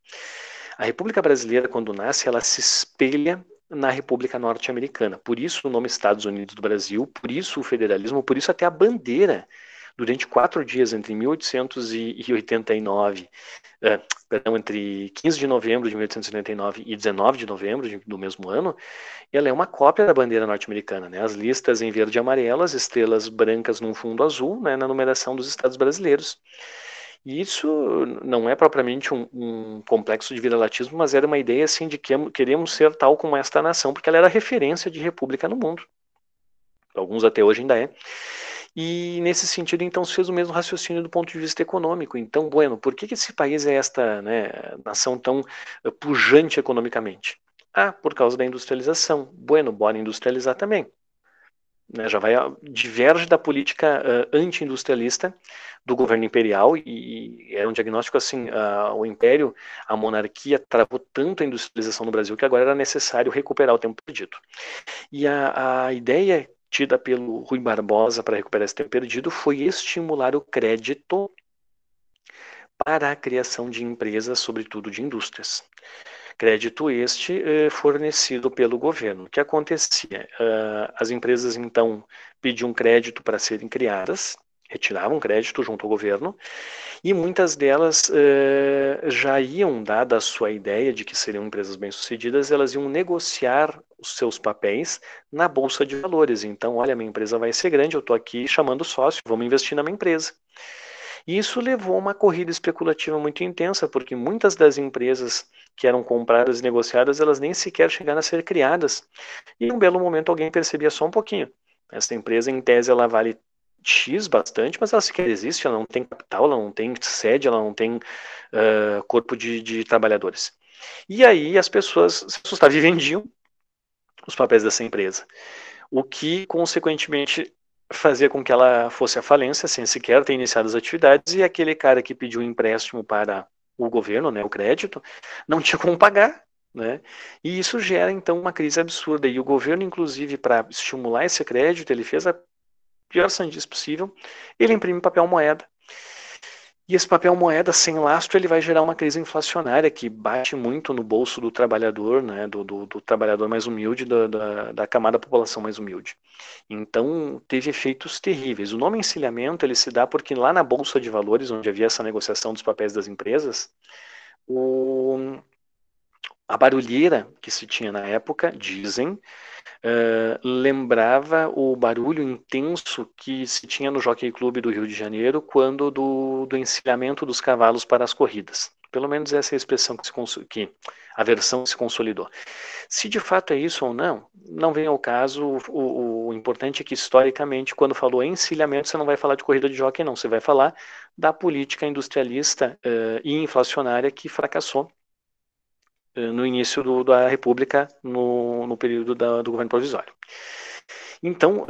A República Brasileira, quando nasce, ela se espelha na República Norte-Americana. Por isso o nome Estados Unidos do Brasil, por isso o federalismo, por isso até a bandeira. Durante 4 dias, entre 1889, entre 15 de novembro de 1889 e 19 de novembro do mesmo ano, ela é uma cópia da bandeira norte-americana, né? As listas em verde e amarelo, as estrelas brancas num fundo azul, né, na numeração dos estados brasileiros. E isso não é propriamente um complexo de viralatismo, mas era uma ideia assim de que queremos ser tal como esta nação, porque ela era referência de república no mundo. Alguns até hoje ainda é. E nesse sentido, então, se fez o mesmo raciocínio do ponto de vista econômico. Então, bueno, por que esse país é esta, né, nação tão pujante economicamente? Por causa da industrialização. Bueno, bora industrializar também. Né, já diverge da política anti-industrialista do governo imperial, e era um diagnóstico assim, o império, a monarquia travou tanto a industrialização no Brasil que agora era necessário recuperar o tempo perdido. E a ideia tida pelo Rui Barbosa para recuperar esse tempo perdido foi estimular o crédito para a criação de empresas, sobretudo de indústrias. Crédito este fornecido pelo governo. O que acontecia? As empresas, então, pediam crédito para serem criadas, retiravam crédito junto ao governo, e muitas delas já iam, dada a sua ideia de que seriam empresas bem-sucedidas, elas iam negociar os seus papéis na Bolsa de Valores. Então, olha, minha empresa vai ser grande, eu estou aqui chamando sócio, vamos investir na minha empresa. E isso levou a uma corrida especulativa muito intensa, porque muitas das empresas que eram compradas e negociadas, elas nem sequer chegaram a ser criadas. E em um belo momento alguém percebia só um pouquinho. Essa empresa, em tese, ela vale X bastante, mas ela sequer existe, ela não tem capital, ela não tem sede, ela não tem corpo de trabalhadores. E aí as pessoas se assustavam e vendiam os papéis dessa empresa. O que, consequentemente, fazia com que ela fosse à falência, sem sequer ter iniciado as atividades, e aquele cara que pediu um empréstimo para o governo, né, o crédito, não tinha como pagar, né? E isso gera, então, uma crise absurda. E o governo, inclusive, para estimular esse crédito, ele fez a pior sandice possível, ele imprime papel moeda. E esse papel moeda sem lastro ele vai gerar uma crise inflacionária que bate muito no bolso do trabalhador, né, do trabalhador mais humilde, da camada da população mais humilde. Então, teve efeitos terríveis. O nome encilhamento ele se dá porque lá na Bolsa de Valores, onde havia essa negociação dos papéis das empresas, a barulheira que se tinha na época, dizem, lembrava o barulho intenso que se tinha no Jockey Club do Rio de Janeiro quando do encilhamento dos cavalos para as corridas. Pelo menos essa é a expressão que a versão se consolidou. Se de fato é isso ou não, não vem ao caso. O importante é que, historicamente, quando falou encilhamento, você não vai falar de corrida de jockey, não. Você vai falar da política industrialista e inflacionária que fracassou no início da República, no período do governo provisório. Então,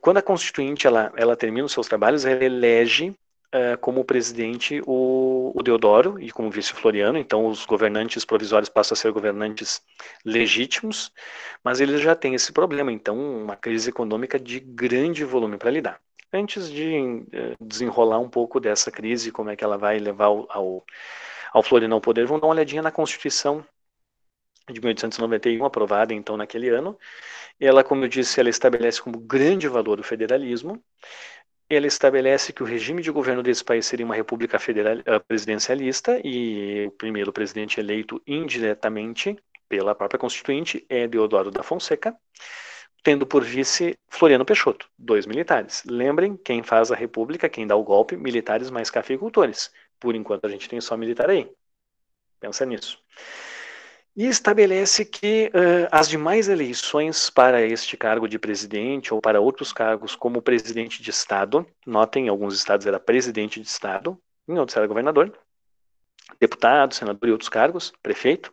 quando a Constituinte ela termina os seus trabalhos, ela elege como presidente o Deodoro e como vice o Floriano. Então, os governantes provisórios passam a ser governantes legítimos, mas eles já têm esse problema. Então, uma crise econômica de grande volume para lidar. Antes de desenrolar um pouco dessa crise, como é que ela vai levar ao Floriano ao poder, vamos dar uma olhadinha na Constituição de 1891, aprovada então naquele ano. Ela, como eu disse, ela estabelece como grande valor o federalismo. Ela estabelece que o regime de governo desse país seria uma república presidencialista e o primeiro presidente eleito indiretamente pela própria Constituinte é Deodoro da Fonseca, tendo por vice Floriano Peixoto, 2 militares. Lembrem, quem faz a república, quem dá o golpe, militares mais cafeicultores. Por enquanto a gente tem só militar aí. Pensa nisso. E estabelece que as demais eleições para este cargo de presidente ou para outros cargos como presidente de Estado, notem, em alguns estados era presidente de Estado, em outros era governador, deputado, senador e outros cargos, prefeito,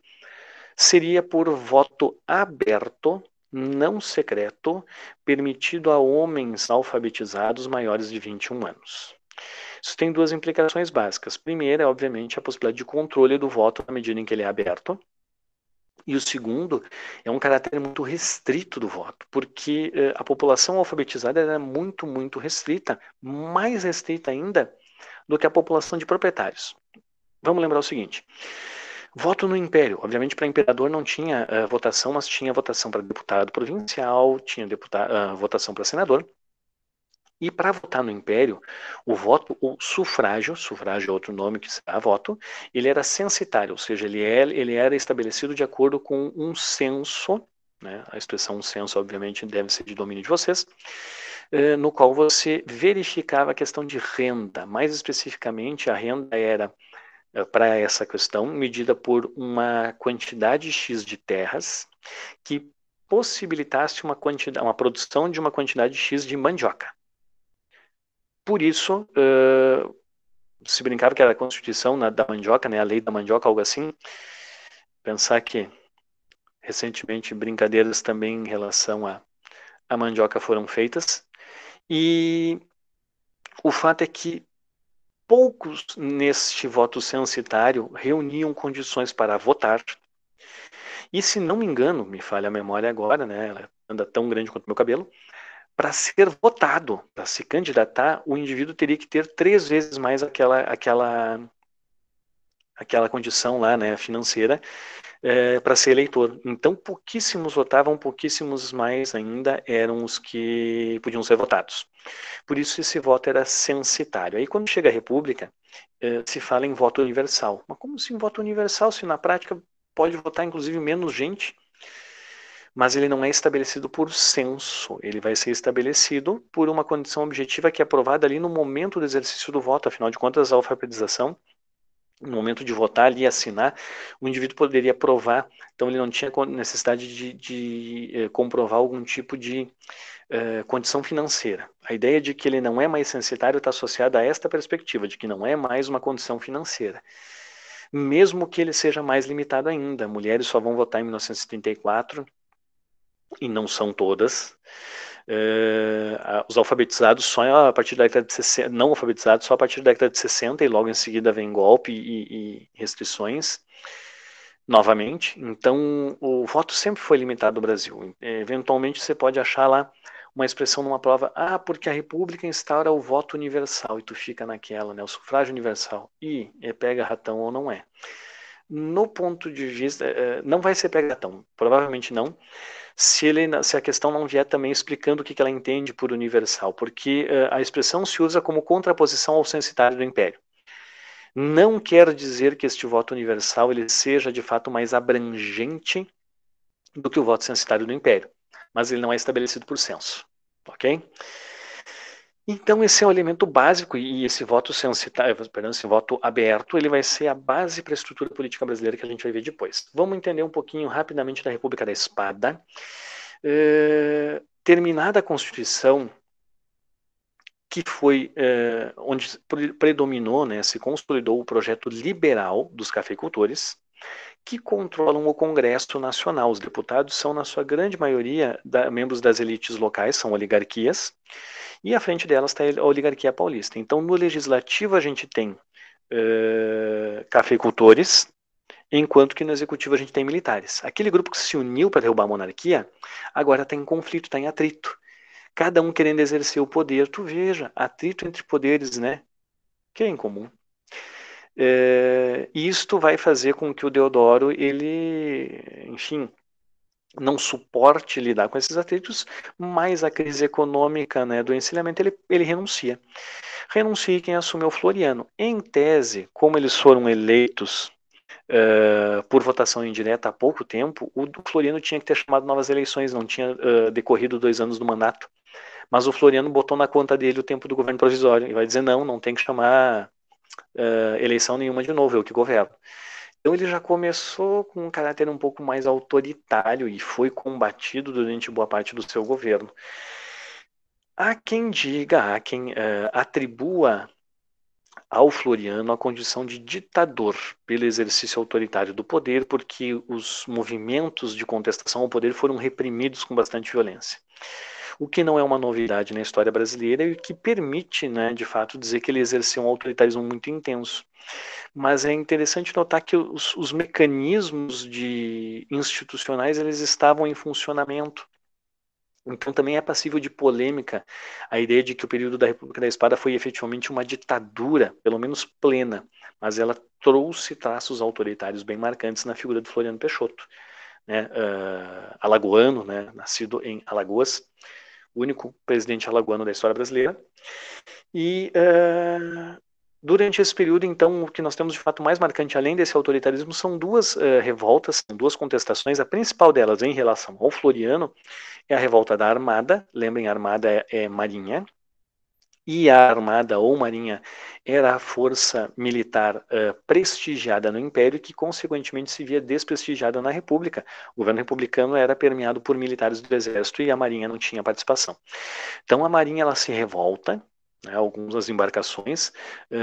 seria por voto aberto, não secreto, permitido a homens alfabetizados maiores de 21 anos. Isso tem duas implicações básicas. Primeira é, obviamente, a possibilidade de controle do voto na medida em que ele é aberto. E o segundo é um caráter muito restrito do voto, porque a população alfabetizada era muito, muito restrita, mais restrita ainda do que a população de proprietários. Vamos lembrar o seguinte: voto no Império. Obviamente, para imperador não tinha votação, mas tinha votação para deputado provincial, tinha votação para senador. E para votar no Império, o voto, o sufrágio é outro nome que se dá a voto, ele era censitário, ou seja, ele era estabelecido de acordo com um censo, né? A expressão censo, obviamente, deve ser de domínio de vocês, no qual você verificava a questão de renda. Mais especificamente, a renda era, para essa questão, medida por uma quantidade X de terras que possibilitasse uma produção de uma quantidade X de mandioca. Por isso, se brincava que era a Constituição da mandioca, né, a lei da mandioca, algo assim. Pensar que, recentemente, brincadeiras também em relação à mandioca foram feitas. E o fato é que poucos neste voto censitário reuniam condições para votar. E, se não me engano, me falha a memória agora, né, ela anda tão grande quanto meu cabelo, para ser votado, para se candidatar, o indivíduo teria que ter 3 vezes mais aquela condição lá, né, financeira, para ser eleitor. Então, pouquíssimos votavam, pouquíssimos mais ainda eram os que podiam ser votados. Por isso, esse voto era censitário. Aí, quando chega a República, se fala em voto universal. Mas como assim voto universal, se na prática pode votar, inclusive, menos gente? Mas ele não é estabelecido por censo, ele vai ser estabelecido por uma condição objetiva que é aprovada ali no momento do exercício do voto. Afinal de contas, a alfabetização, no momento de votar ali e assinar, o indivíduo poderia provar, então ele não tinha necessidade de comprovar algum tipo de condição financeira. A ideia de que ele não é mais censitário está associada a esta perspectiva, de que não é mais uma condição financeira. Mesmo que ele seja mais limitado ainda, mulheres só vão votar em 1934, e não são todas. Os alfabetizados só a partir da década de 60, não alfabetizados só a partir da década de 60, e logo em seguida vem golpe e restrições novamente. Então o voto sempre foi limitado no Brasil. Eventualmente você pode achar lá uma expressão numa prova, porque a República instaura o voto universal, e tu fica naquela, né, o sufrágio universal, e é pega ratão ou não é. No ponto de vista, não vai ser pega ratão, provavelmente não, se a questão não vier também explicando o que ela entende por universal, porque a expressão se usa como contraposição ao censitário do Império. Não quer dizer que este voto universal ele seja de fato mais abrangente do que o voto censitário do Império, mas ele não é estabelecido por censo, ok? Então esse é o elemento básico e esse voto censitário, esse voto aberto, ele vai ser a base para a estrutura política brasileira que a gente vai ver depois. Vamos entender um pouquinho rapidamente da República da Espada. Terminada a Constituição, que foi onde predominou, né, se consolidou o projeto liberal dos cafeicultores, que controlam o Congresso Nacional. Os deputados são, na sua grande maioria, membros das elites locais, são oligarquias, e à frente delas está a oligarquia paulista. Então, no Legislativo, a gente tem cafeicultores, enquanto que no Executivo a gente tem militares. Aquele grupo que se uniu para derrubar a monarquia, agora está em conflito, está em atrito. Cada um querendo exercer o poder. Tu veja, atrito entre poderes, né? Que é incomum. Isto vai fazer com que o Deodoro, ele, enfim, não suporte lidar com esses atritos, mas a crise econômica, né, do encilhamento, ele renuncia. Renuncia e quem assume é o Floriano. Em tese, como eles foram eleitos por votação indireta há pouco tempo, o Floriano tinha que ter chamado novas eleições, não tinha decorrido 2 anos do mandato. Mas o Floriano botou na conta dele o tempo do governo provisório e vai dizer não tem que chamar eleição nenhuma de novo, eu que governo. Então ele já começou com um caráter um pouco mais autoritário e foi combatido durante boa parte do seu governo. Há quem diga, há quem atribua ao Floriano a condição de ditador pelo exercício autoritário do poder, porque os movimentos de contestação ao poder foram reprimidos com bastante violência. O que não é uma novidade na história brasileira e o que permite, né, de fato, dizer que ele exerceu um autoritarismo muito intenso. Mas é interessante notar que os mecanismos institucionais eles estavam em funcionamento. Então também é passível de polêmica a ideia de que o período da República da Espada foi efetivamente uma ditadura, pelo menos plena, mas ela trouxe traços autoritários bem marcantes na figura do Floriano Peixoto, né, alagoano, né, nascido em Alagoas, o único presidente alagoano da história brasileira. E durante esse período, então, o que nós temos de fato mais marcante, além desse autoritarismo, são duas revoltas, duas contestações. A principal delas, em relação ao Floriano, é a revolta da Armada. Lembrem, a Armada é marinha. E a Armada ou Marinha era a força militar prestigiada no Império, que consequentemente se via desprestigiada na República. O governo republicano era permeado por militares do Exército e a Marinha não tinha participação. Então a Marinha ela se revolta, né, algumas embarcações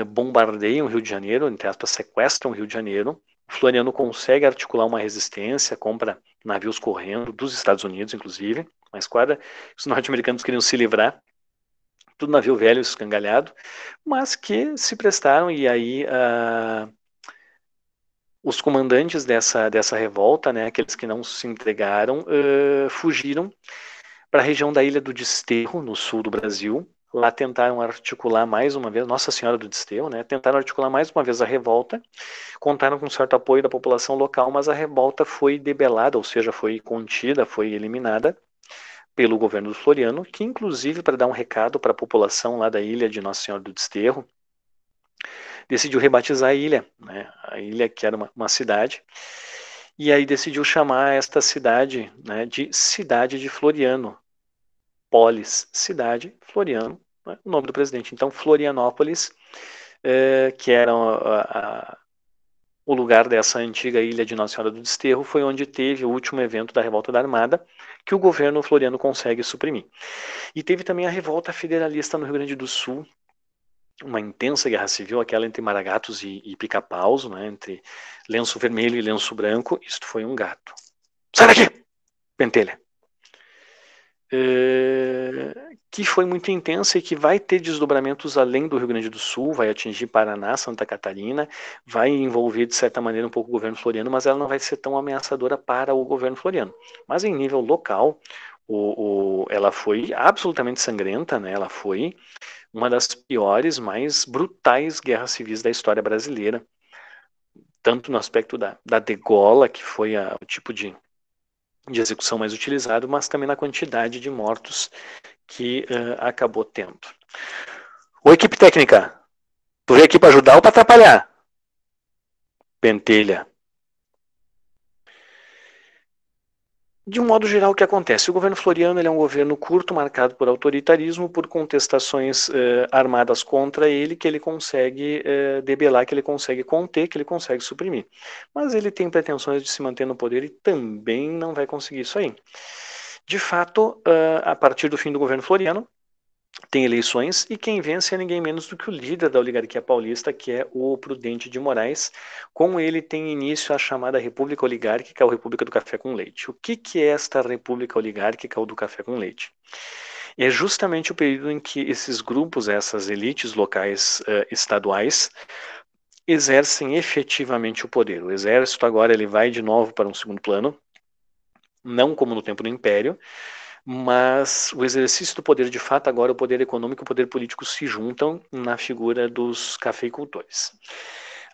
bombardeiam o Rio de Janeiro, entre aspas, sequestram o Rio de Janeiro. O Floriano consegue articular uma resistência, compra navios correndo, dos Estados Unidos, inclusive, uma esquadra. Os norte-americanos queriam se livrar, tudo navio velho, escangalhado, mas que se prestaram, e aí os comandantes dessa revolta, né, aqueles que não se entregaram, fugiram para a região da Ilha do Desterro, no sul do Brasil. Lá tentaram articular mais uma vez, Nossa Senhora do Desterro, né, tentaram articular mais uma vez a revolta, contaram com certo apoio da população local, mas a revolta foi debelada, ou seja, foi contida, foi eliminada pelo governo do Floriano, que inclusive, para dar um recado para a população lá da ilha de Nossa Senhora do Desterro, decidiu rebatizar a ilha, né? A ilha que era uma cidade, e aí decidiu chamar esta cidade, né, de Cidade de Floriano, Polis, Cidade, Floriano, né, o nome do presidente. Então, Florianópolis, que era o lugar dessa antiga ilha de Nossa Senhora do Desterro, foi onde teve o último evento da Revolta da Armada, que o governo floriano consegue suprimir. E teve também a Revolta Federalista no Rio Grande do Sul, uma intensa guerra civil, aquela entre Maragatos e Pica-Paus, né, entre lenço vermelho e lenço branco. Isto foi um gato. Sai daqui, pentelha! Que foi muito intensa e que vai ter desdobramentos além do Rio Grande do Sul, vai atingir Paraná, Santa Catarina, vai envolver de certa maneira um pouco o governo floriano, mas ela não vai ser tão ameaçadora para o governo floriano. Mas em nível local, Ela foi absolutamente sangrenta, né? Ela foi uma das piores, mais brutais guerras civis da história brasileira, tanto no aspecto da degola, que foi o tipo de execução mais utilizado, mas também na quantidade de mortos que acabou tendo. Ô, equipe técnica, tu veio aqui para ajudar ou para atrapalhar? Pentelha. De um modo geral, o que acontece? O governo Floriano ele é um governo curto, marcado por autoritarismo, por contestações armadas contra ele, que ele consegue debelar, que ele consegue conter, que ele consegue suprimir. Mas ele tem pretensões de se manter no poder e também não vai conseguir isso aí. De fato, a partir do fim do governo Floriano, tem eleições e quem vence é ninguém menos do que o líder da oligarquia paulista, que é o Prudente de Moraes. Com ele tem início a chamada República Oligárquica, ou República do Café com Leite. O que é esta República Oligárquica ou do Café com Leite? É justamente o período em que esses grupos, essas elites locais estaduais, exercem efetivamente o poder. O exército agora ele vai de novo para um segundo plano, não como no tempo do Império, mas o exercício do poder de fato agora, o poder econômico e o poder político se juntam na figura dos cafeicultores.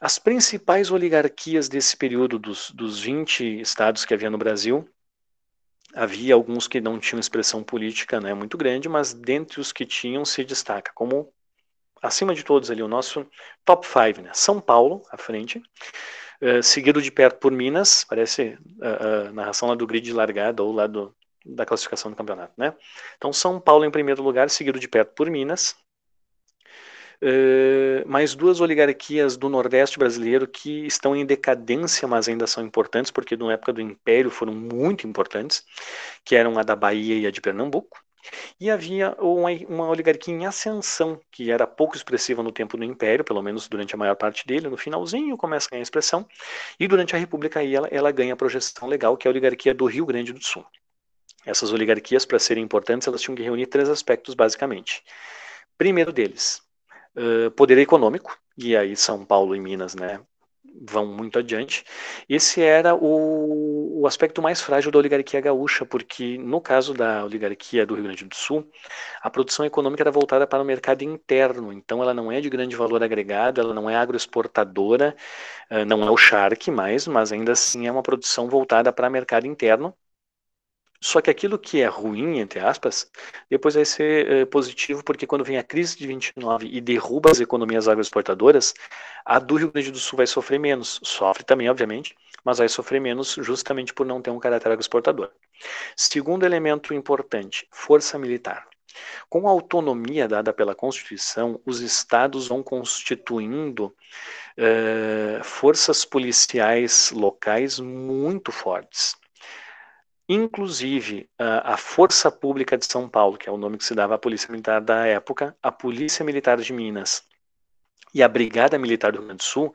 As principais oligarquias desse período, dos 20 estados que havia no Brasil, havia alguns que não tinham expressão política, né, muito grande, mas dentre os que tinham se destaca como, acima de todos ali, o nosso top 5, né, São Paulo, à frente, seguido de perto por Minas, parece a narração lá do grid de largada ou lá da classificação do campeonato, né? Então, São Paulo em primeiro lugar, seguido de perto por Minas. Mais duas oligarquias do Nordeste brasileiro que estão em decadência, mas ainda são importantes, porque na época do Império foram muito importantes, que eram a da Bahia e a de Pernambuco. E havia uma oligarquia em ascensão, que era pouco expressiva no tempo do Império, pelo menos durante a maior parte dele. No finalzinho começa a ganhar expressão, e durante a República aí ela ganha projeção legal, que é a oligarquia do Rio Grande do Sul. Essas oligarquias, para serem importantes, elas tinham que reunir três aspectos, basicamente. Primeiro deles, poder econômico, e aí São Paulo e Minas, né, vão muito adiante. Esse era o aspecto mais frágil da oligarquia gaúcha, porque no caso da oligarquia do Rio Grande do Sul, a produção econômica era voltada para o mercado interno, então ela não é de grande valor agregado, ela não é agroexportadora, não é o charque mais, mas ainda assim é uma produção voltada para o mercado interno. Só que aquilo que é ruim, entre aspas, depois vai ser positivo, porque quando vem a crise de 29 e derruba as economias agroexportadoras, a do Rio Grande do Sul vai sofrer menos. Sofre também, obviamente, mas vai sofrer menos justamente por não ter um caráter agroexportador. Segundo elemento importante, força militar. Com a autonomia dada pela Constituição, os estados vão constituindo forças policiais locais muito fortes. Inclusive, a Força Pública de São Paulo, que é o nome que se dava à Polícia Militar da época, a Polícia Militar de Minas e a Brigada Militar do Rio Grande do Sul,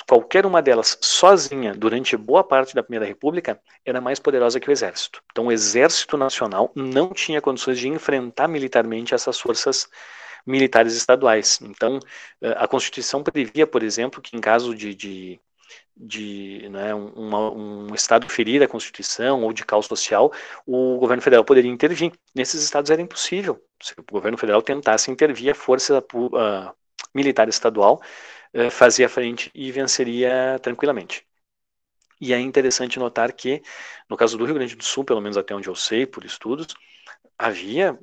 qualquer uma delas sozinha, durante boa parte da Primeira República, era mais poderosa que o Exército. Então, o Exército Nacional não tinha condições de enfrentar militarmente essas forças militares estaduais. Então, a Constituição previa, por exemplo, que em caso de né, um estado ferir a Constituição ou de caos social, o governo federal poderia intervir. Nesses estados era impossível. Se o governo federal tentasse intervir, a força militar estadual fazia frente e venceria tranquilamente. E é interessante notar que, no caso do Rio Grande do Sul, pelo menos até onde eu sei, por estudos, havia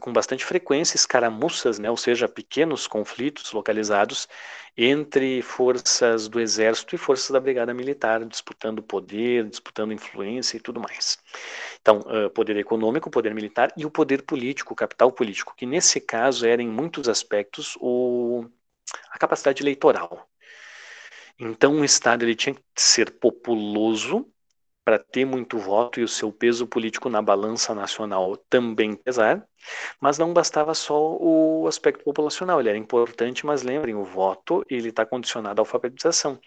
com bastante frequência escaramuças, né, ou seja, pequenos conflitos localizados entre forças do Exército e forças da Brigada Militar, disputando poder, disputando influência e tudo mais. Então, poder econômico, poder militar e o poder político, o capital político, que nesse caso era em muitos aspectos a capacidade eleitoral. Então, o Estado ele tinha que ser populoso para ter muito voto e o seu peso político na balança nacional também pesar, mas não bastava só o aspecto populacional, ele era importante, mas lembrem, o voto ele está condicionado à alfabetização.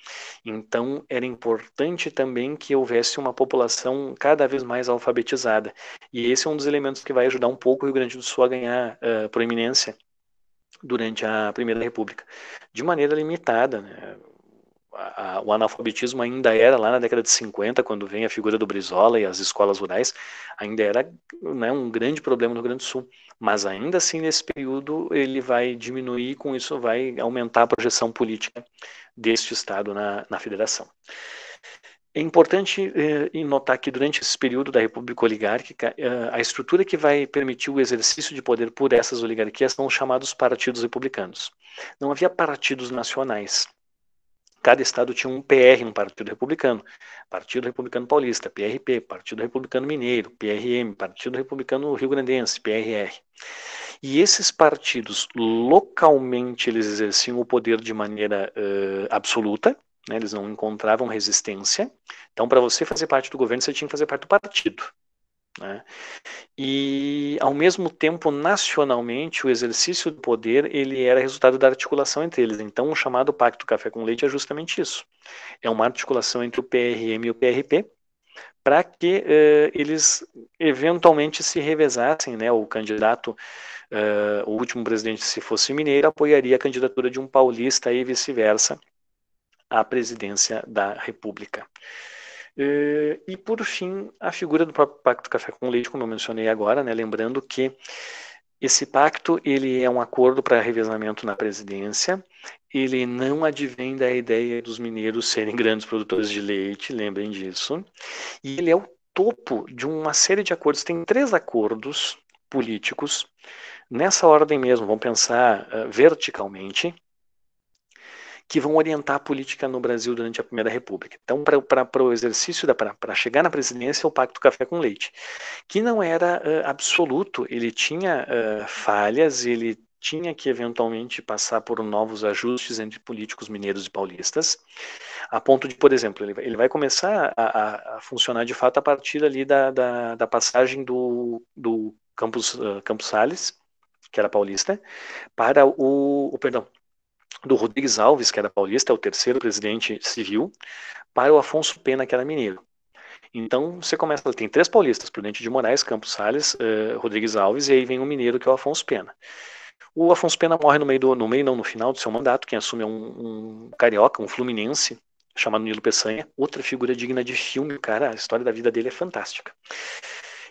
Então, era importante também que houvesse uma população cada vez mais alfabetizada. E esse é um dos elementos que vai ajudar um pouco o Rio Grande do Sul a ganhar proeminência durante a Primeira República. De maneira limitada, né? o analfabetismo ainda era, lá na década de 50, quando vem a figura do Brizola e as escolas rurais, ainda era, né, um grande problema no Rio Grande do Sul. Mas ainda assim, nesse período, ele vai diminuir, com isso vai aumentar a projeção política deste Estado na federação. É importante notar que durante esse período da República Oligárquica, a estrutura que vai permitir o exercício de poder por essas oligarquias são os chamados partidos republicanos. Não havia partidos nacionais. Cada estado tinha um PR, um partido republicano. Partido Republicano Paulista, PRP, Partido Republicano Mineiro, PRM, Partido Republicano Rio-Grandense, PRR. E esses partidos, localmente, eles exerciam o poder de maneira absoluta, né, eles não encontravam resistência. Então, para você fazer parte do governo, você tinha que fazer parte do partido. Né? E, ao mesmo tempo, nacionalmente, o exercício do poder ele era resultado da articulação entre eles. Então, o chamado Pacto Café com Leite é justamente isso. É uma articulação entre o PRM e o PRP, para que eles eventualmente se revezassem, né? O candidato, o último presidente, se fosse mineiro, apoiaria a candidatura de um paulista e vice-versa à presidência da República. E, por fim, a figura do próprio Pacto Café com Leite, como eu mencionei agora, né, lembrando que esse pacto ele é um acordo para revezamento na presidência, ele não advém da ideia dos mineiros serem grandes produtores de leite, lembrem disso, e ele é o topo de uma série de acordos, tem 3 acordos políticos, nessa ordem mesmo, vamos pensar verticalmente, que vão orientar a política no Brasil durante a Primeira República. Então, para o exercício, para chegar na presidência, o Pacto Café com Leite, que não era absoluto, ele tinha falhas, ele tinha que eventualmente passar por novos ajustes entre políticos mineiros e paulistas, a ponto de, por exemplo, ele vai começar a funcionar de fato a partir ali da passagem do Campos Salles, que era paulista, para perdão, do Rodrigues Alves, que era paulista, é o terceiro presidente civil, para o Afonso Pena, que era mineiro. Então, você começa, tem 3 paulistas, Prudente de Moraes, Campos Salles, Rodrigues Alves, e aí vem um mineiro, que é o Afonso Pena. O Afonso Pena morre no final do seu mandato, quem assume é um carioca, um fluminense, chamado Nilo Peçanha, outra figura digna de filme, cara, a história da vida dele é fantástica.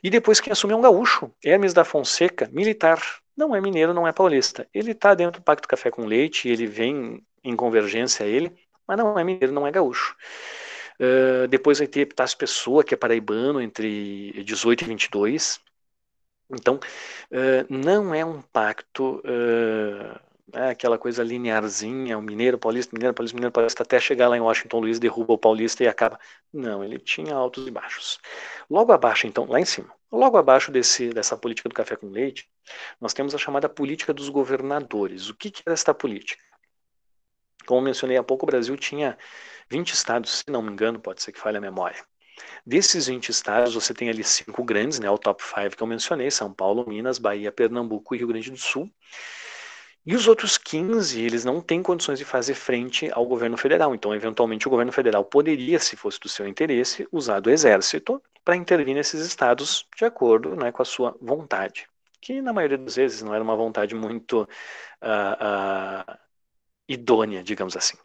E depois quem assume é um gaúcho, Hermes da Fonseca, militar, não é mineiro, não é paulista. Ele está dentro do Pacto Café com Leite, ele vem em convergência a ele, mas não é mineiro, não é gaúcho. Depois vai ter Epitácio Pessoa, que é paraibano, entre 18 e 22. Então, não é um pacto, aquela coisa linearzinha, o mineiro, paulista, até chegar lá em Washington Luiz, derruba o paulista e acaba. Não, ele tinha altos e baixos. Logo abaixo, então, lá em cima, logo abaixo dessa política do café com leite, nós temos a chamada política dos governadores. O que era esta política? Como mencionei há pouco, o Brasil tinha 20 estados, se não me engano, pode ser que falhe a memória. Desses 20 estados, você tem ali 5 grandes, né, o top 5 que eu mencionei, São Paulo, Minas, Bahia, Pernambuco e Rio Grande do Sul. E os outros 15, eles não têm condições de fazer frente ao governo federal. Então, eventualmente, o governo federal poderia, se fosse do seu interesse, usar do exército para intervir nesses estados de acordo, né, com a sua vontade. Que, na maioria das vezes, não era uma vontade muito idônea, digamos assim.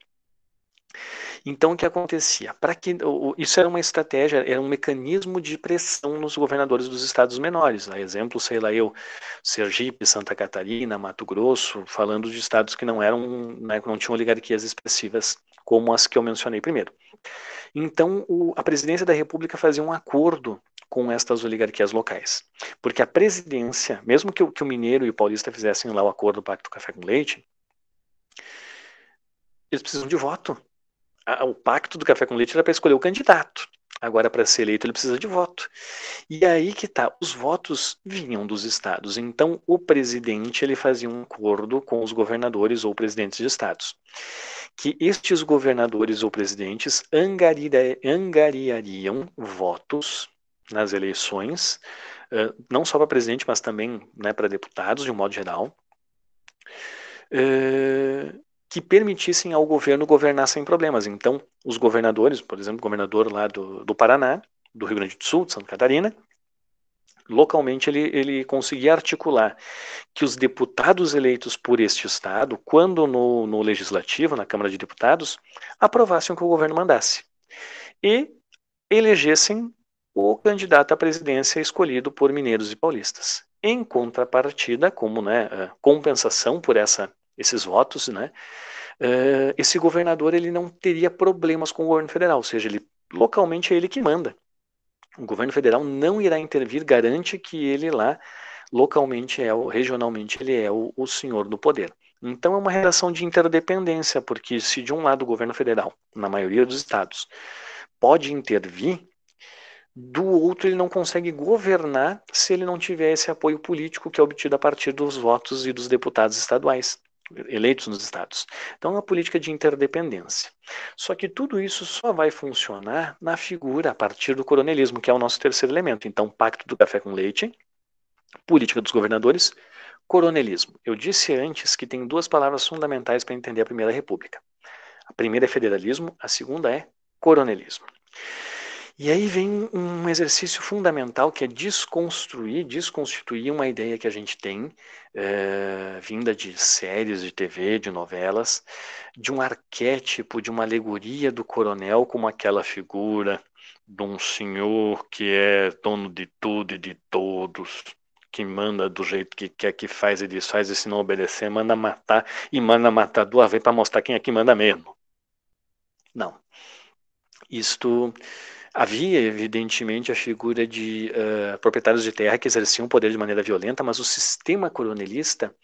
Então, o que acontecia? Isso era uma estratégia, era um mecanismo de pressão nos governadores dos estados menores. A exemplo, sei lá, Sergipe, Santa Catarina, Mato Grosso, falando de estados que não eram, né, não tinham oligarquias expressivas como as que eu mencionei primeiro. Então, a presidência da República fazia um acordo com estas oligarquias locais. Porque a presidência, mesmo que o mineiro e o paulista fizessem lá o acordo do Pacto Café com Leite, eles precisam de voto. O pacto do café com leite era para escolher o candidato. Agora, para ser eleito, ele precisa de voto. E aí que tá, os votos vinham dos estados. Então, o presidente ele fazia um acordo com os governadores ou presidentes de estados. Que estes governadores ou presidentes angariariam votos nas eleições, não só para presidente, mas também, né, para deputados, de um modo geral, que permitissem ao governo governar sem problemas. Então, os governadores, por exemplo, o governador lá do Paraná, do Rio Grande do Sul, de Santa Catarina, localmente ele conseguia articular que os deputados eleitos por este Estado, quando no Legislativo, na Câmara de Deputados, aprovassem o que o governo mandasse e elegessem o candidato à presidência escolhido por mineiros e paulistas. Em contrapartida, como compensação por esses votos, esse governador ele não teria problemas com o governo federal, ou seja, localmente é ele que manda. O governo federal não irá intervir, garante que ele lá, localmente, regionalmente, ele é o senhor do poder. Então é uma relação de interdependência, porque se de um lado o governo federal, na maioria dos estados, pode intervir, do outro ele não consegue governar se ele não tiver esse apoio político que é obtido a partir dos votos e dos deputados estaduais eleitos nos estados. Então é uma política de interdependência. Só que tudo isso só vai funcionar na figura a partir do coronelismo, que é o nosso terceiro elemento. Então, pacto do café com leite, política dos governadores, coronelismo. Eu disse antes que tem duas palavras fundamentais para entender a Primeira República. A primeira é federalismo, a segunda é coronelismo. E aí vem um exercício fundamental que é desconstituir uma ideia que a gente tem, vinda de séries de TV, de novelas, de um arquétipo, de uma alegoria do coronel como aquela figura de um senhor que é dono de tudo e de todos, que manda do jeito que quer, que faz e desfaz, e se não obedecer, manda matar, e manda matar duas vezes para mostrar quem é que manda mesmo. Não. Isto... Havia, evidentemente, a figura de proprietários de terra que exerciam o poder de maneira violenta, mas o sistema coronelista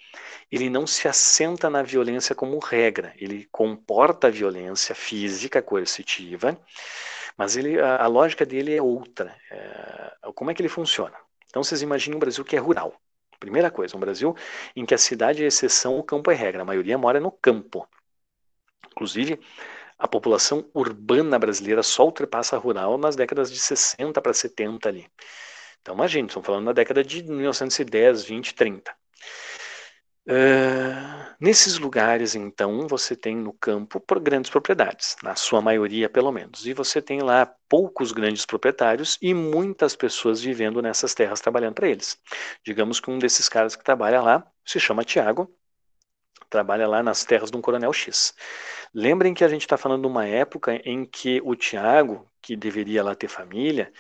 ele não se assenta na violência como regra. Ele comporta a violência física coercitiva, mas a lógica dele é outra. Como é que ele funciona? Então, vocês imaginem um Brasil que é rural. Primeira coisa, um Brasil em que a cidade é exceção, o campo é regra. A maioria mora no campo. Inclusive, a população urbana brasileira só ultrapassa a rural nas décadas de 60 para 70 ali. Então, imagine, estamos falando na década de 1910, 20, 30. Nesses lugares, então, você tem no campo grandes propriedades, na sua maioria, pelo menos. E você tem lá poucos grandes proprietários e muitas pessoas vivendo nessas terras, trabalhando para eles. Digamos que um desses caras que trabalha lá se chama Tiago, trabalha lá nas terras de um coronel X. Lembrem que a gente está falando de uma época em que o Tiago, que deveria lá ter família,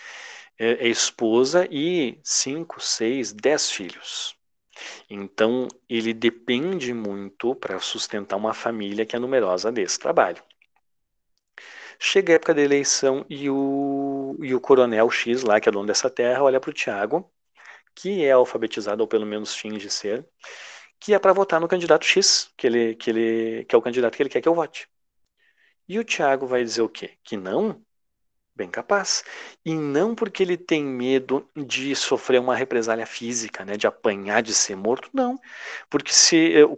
é esposa e 5, 6, 10 filhos. Então, ele depende muito para sustentar uma família que é numerosa desse trabalho. Chega a época da eleição e o coronel X, lá, que é dono dessa terra, olha para o Tiago, que é alfabetizado, ou pelo menos finge ser, que é para votar no candidato X, que é o candidato que ele quer que eu vote. E o Tiago vai dizer o quê? Que não? Bem capaz. E não porque ele tem medo de sofrer uma represália física, né, de apanhar, de ser morto, não. Porque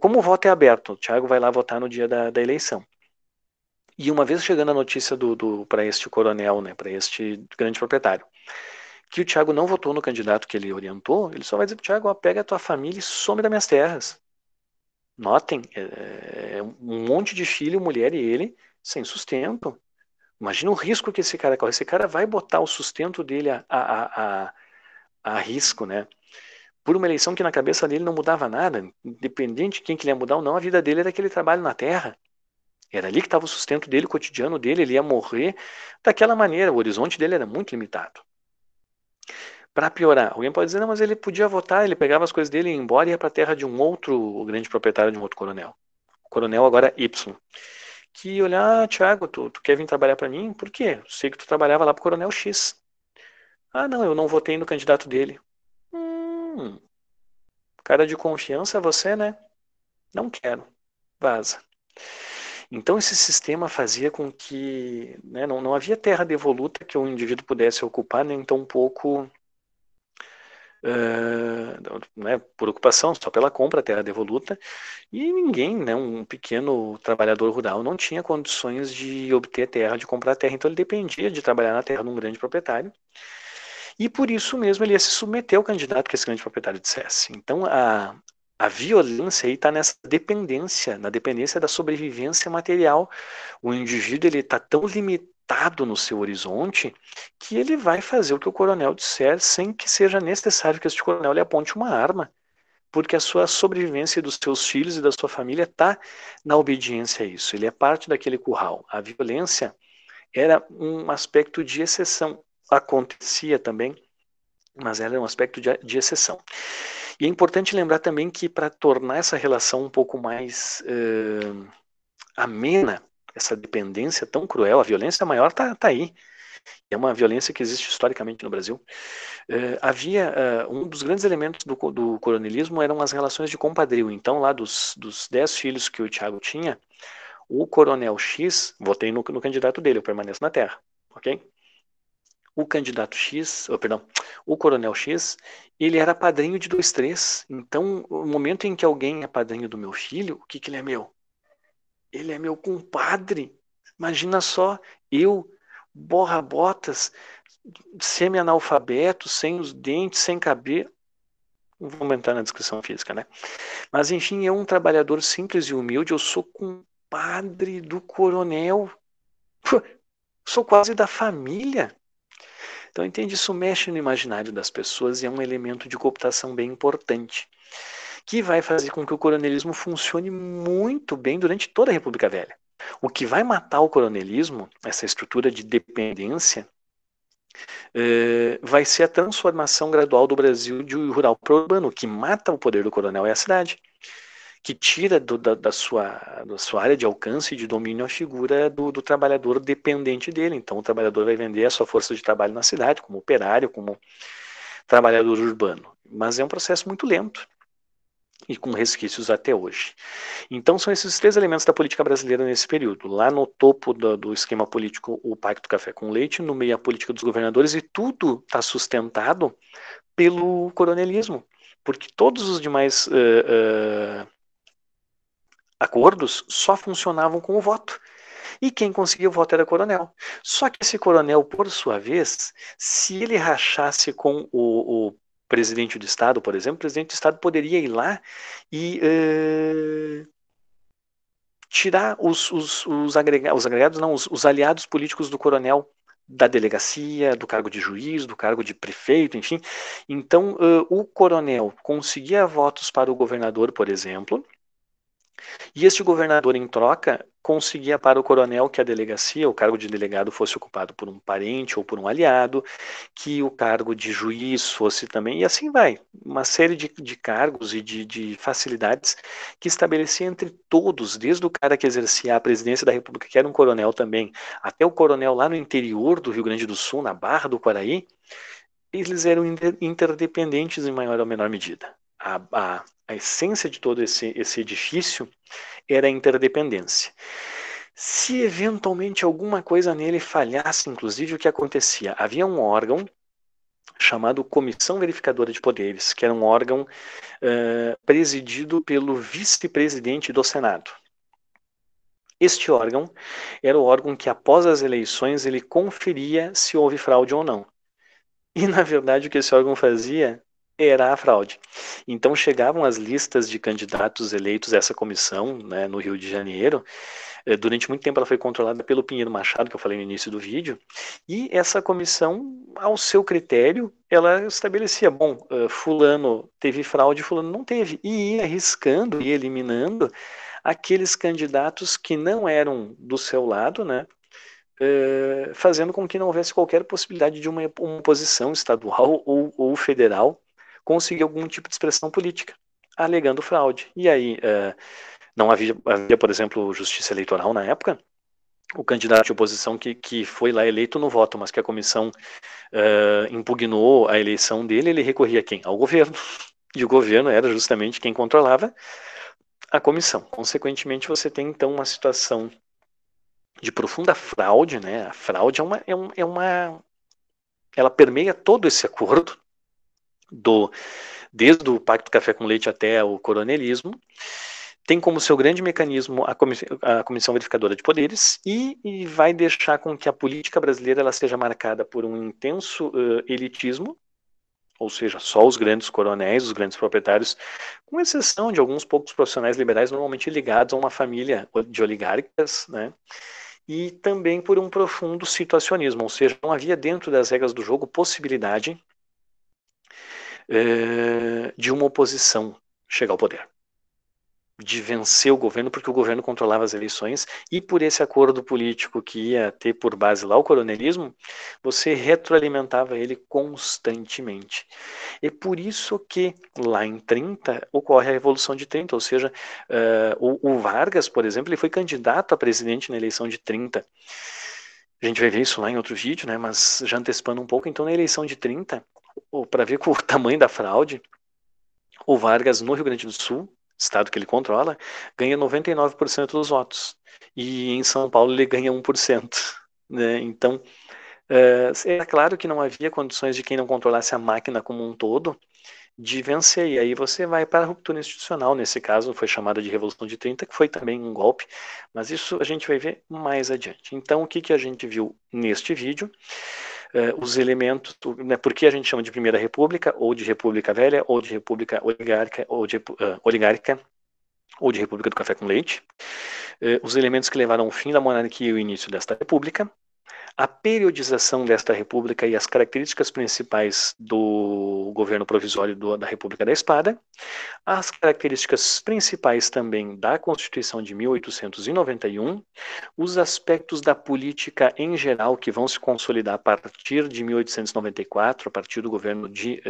como o voto é aberto, o Tiago vai lá votar no dia da eleição. E uma vez chegando a notícia para este coronel, né, para este grande proprietário, que o Tiago não votou no candidato que ele orientou, ele só vai dizer para o Tiago, pega a tua família e some das minhas terras. Notem, um monte de filho, mulher e ele sem sustento. Imagina o risco que esse cara corre. Esse cara vai botar o sustento dele a risco, né? Por uma eleição que na cabeça dele não mudava nada, independente de quem que ele ia mudar ou não, a vida dele era aquele trabalho na terra. Era ali que estava o sustento dele, o cotidiano dele, ele ia morrer daquela maneira, o horizonte dele era muito limitado. Para piorar, alguém pode dizer, não, mas ele podia votar, ele pegava as coisas dele e ia embora e ia para a terra de um outro grande proprietário, de um outro coronel. O coronel agora Y. Que olhar, Thiago, tu quer vir trabalhar para mim? Por quê? Eu sei que tu trabalhava lá pro Coronel X. Ah, não, eu não votei no candidato dele. Cara de confiança você, né? Não quero. Vaza. Então esse sistema fazia com que não havia terra devoluta que o indivíduo pudesse ocupar, nem tão pouco por ocupação, só pela compra, terra devoluta, e ninguém, um pequeno trabalhador rural não tinha condições de obter terra, de comprar terra, então ele dependia de trabalhar na terra de um grande proprietário, e por isso mesmo ele ia se submeter ao candidato que esse grande proprietário dissesse. Então a violência aí está nessa dependência, na dependência da sobrevivência material. O indivíduo ele está tão limitado plantado no seu horizonte que ele vai fazer o que o coronel disser sem que seja necessário que este coronel lhe aponte uma arma, porque a sua sobrevivência dos seus filhos e da sua família está na obediência a isso. Ele é parte daquele curral. A violência era um aspecto de exceção. Acontecia também, mas era um aspecto de exceção. E é importante lembrar também que para tornar essa relação um pouco mais amena, essa dependência tão cruel, a violência maior está aí. É uma violência que existe historicamente no Brasil. Havia um dos grandes elementos do coronelismo eram as relações de compadrio. Então, lá dos 10 filhos que o Tiago tinha, o coronel X, votei no candidato dele, eu permaneço na terra, ok? O candidato X, o coronel X, ele era padrinho de 2, 3. Então, o momento em que alguém é padrinho do meu filho, o que ele é meu? Ele é meu compadre. Imagina só, eu, borra-botas, semi-analfabeto, sem os dentes, sem cabelo. Não vou entrar na descrição física, né? Mas, enfim, eu, um trabalhador simples e humilde, eu sou compadre do coronel. Sou quase da família. Então, entende? Isso mexe no imaginário das pessoas e é um elemento de cooptação bem importante, que vai fazer com que o coronelismo funcione muito bem durante toda a República Velha. O que vai matar o coronelismo, essa estrutura de dependência, vai ser a transformação gradual do Brasil de rural para urbano. O que mata o poder do coronel é a cidade, que tira da sua área de alcance e de domínio a figura do trabalhador dependente dele. Então, o trabalhador vai vender a sua força de trabalho na cidade, como operário, como trabalhador urbano. Mas é um processo muito lento e com resquícios até hoje. Então, são esses 3 elementos da política brasileira nesse período. Lá no topo do esquema político, o Pacto Café com Leite, no meio a política dos governadores, e tudo está sustentado pelo coronelismo, porque todos os demais acordos só funcionavam com o voto. E quem conseguia o voto era o coronel. Só que esse coronel, por sua vez, se ele rachasse com o presidente do Estado, por exemplo, o presidente do Estado poderia ir lá e tirar os agregados, não, os aliados políticos do coronel da delegacia, do cargo de juiz, do cargo de prefeito, enfim. Então, o coronel conseguia votos para o governador, por exemplo, e este governador, em troca, conseguia para o coronel que a delegacia, o cargo de delegado, fosse ocupado por um parente ou por um aliado, que o cargo de juiz fosse também, e assim vai. Uma série de cargos e de facilidades que estabelecia entre todos, desde o cara que exercia a presidência da República, que era um coronel também, até o coronel lá no interior do Rio Grande do Sul, na Barra do Quaraí, eles eram interdependentes em maior ou menor medida. A essência de todo esse edifício era a interdependência. Se eventualmente alguma coisa nele falhasse, inclusive, o que acontecia? Havia um órgão chamado Comissão Verificadora de Poderes, que era um órgão presidido pelo vice-presidente do Senado. Este órgão era o órgão que, após as eleições, ele conferia se houve fraude ou não. E, na verdade, o que esse órgão fazia era a fraude. Então, chegavam as listas de candidatos eleitos a essa comissão, né, no Rio de Janeiro. Durante muito tempo ela foi controlada pelo Pinheiro Machado, que eu falei no início do vídeo, e essa comissão, ao seu critério, ela estabelecia, bom, fulano teve fraude, fulano não teve, e ia arriscando e eliminando aqueles candidatos que não eram do seu lado, né, fazendo com que não houvesse qualquer possibilidade de uma oposição estadual ou federal conseguir algum tipo de expressão política, alegando fraude. E aí, não havia, por exemplo, justiça eleitoral na época, o candidato de oposição que foi lá eleito no voto, mas que a comissão impugnou a eleição dele, ele recorria a quem? Ao governo. E o governo era justamente quem controlava a comissão. Consequentemente, você tem então uma situação de profunda fraude, né? A fraude ela permeia todo esse acordo, desde o Pacto Café com Leite até o coronelismo, tem como seu grande mecanismo a Comissão Verificadora de Poderes e vai deixar com que a política brasileira ela seja marcada por um intenso elitismo, ou seja, só os grandes coronéis, os grandes proprietários, com exceção de alguns poucos profissionais liberais normalmente ligados a uma família de oligarcas, né? e também por um profundo situacionismo, ou seja, não havia dentro das regras do jogo possibilidade de uma oposição chegar ao poder, de vencer o governo, porque o governo controlava as eleições, e por esse acordo político que ia ter por base lá o coronelismo, você retroalimentava ele constantemente. É por isso que lá em 30 ocorre a Revolução de 30, ou seja, o Vargas, por exemplo, ele foi candidato a presidente na eleição de 30. A gente vai ver isso lá em outro vídeo, né? Mas já antecipando um pouco, então na eleição de 30, para ver o tamanho da fraude, o Vargas no Rio Grande do Sul, estado que ele controla, ganha 99% dos votos. E em São Paulo ele ganha 1%. Né? Então, é claro que não havia condições de quem não controlasse a máquina como um todo de vencer. E aí você vai para a ruptura institucional. Nesse caso, foi chamada de Revolução de 30, que foi também um golpe. Mas isso a gente vai ver mais adiante. Então, o que a gente viu neste vídeo? Os elementos, né, por que a gente chama de Primeira República, ou de República Velha, ou de República Oligárquica, ou de República do Café com Leite, os elementos que levaram ao fim da monarquia e o início desta república, a periodização desta república e as características principais do governo provisório da República da Espada, as características principais também da Constituição de 1891, os aspectos da política em geral que vão se consolidar a partir de 1894, a partir do governo de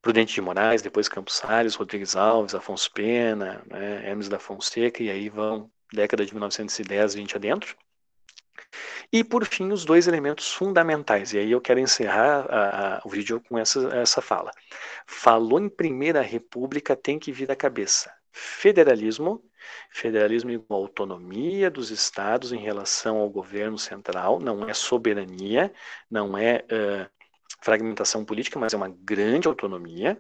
Prudente de Moraes, depois Campos Salles, Rodrigues Alves, Afonso Pena, né, Hermes da Fonseca, e aí vão década de 1910, 20 adentro. E, por fim, os dois elementos fundamentais, e aí eu quero encerrar o vídeo com essa fala. Falou em Primeira República, tem que vir à cabeça federalismo, federalismo igual autonomia dos estados em relação ao governo central, não é soberania, não é fragmentação política, mas é uma grande autonomia.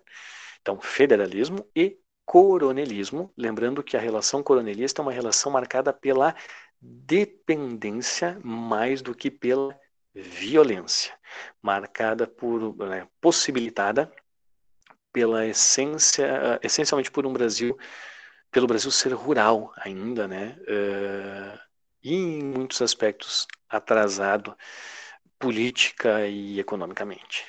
Então, federalismo e coronelismo, lembrando que a relação coronelista é uma relação marcada pela dependência mais do que pela violência, marcada por, possibilitada pela essência, essencialmente por pelo Brasil ser rural ainda, né? E em muitos aspectos atrasado política e economicamente.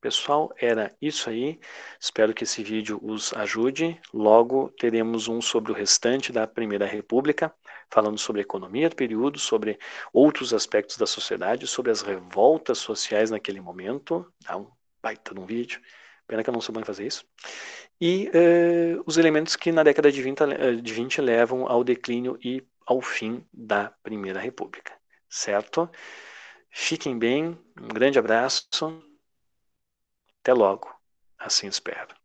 Pessoal, era isso aí. Espero que esse vídeo os ajude. Logo teremos um sobre o restante da Primeira República, falando sobre a economia do período, sobre outros aspectos da sociedade, sobre as revoltas sociais naquele momento. Dá um baita de um vídeo. Pena que eu não sou bom em fazer isso. E os elementos que na década de 20 levam ao declínio e ao fim da Primeira República. Certo? Fiquem bem. Um grande abraço. Até logo, assim espero.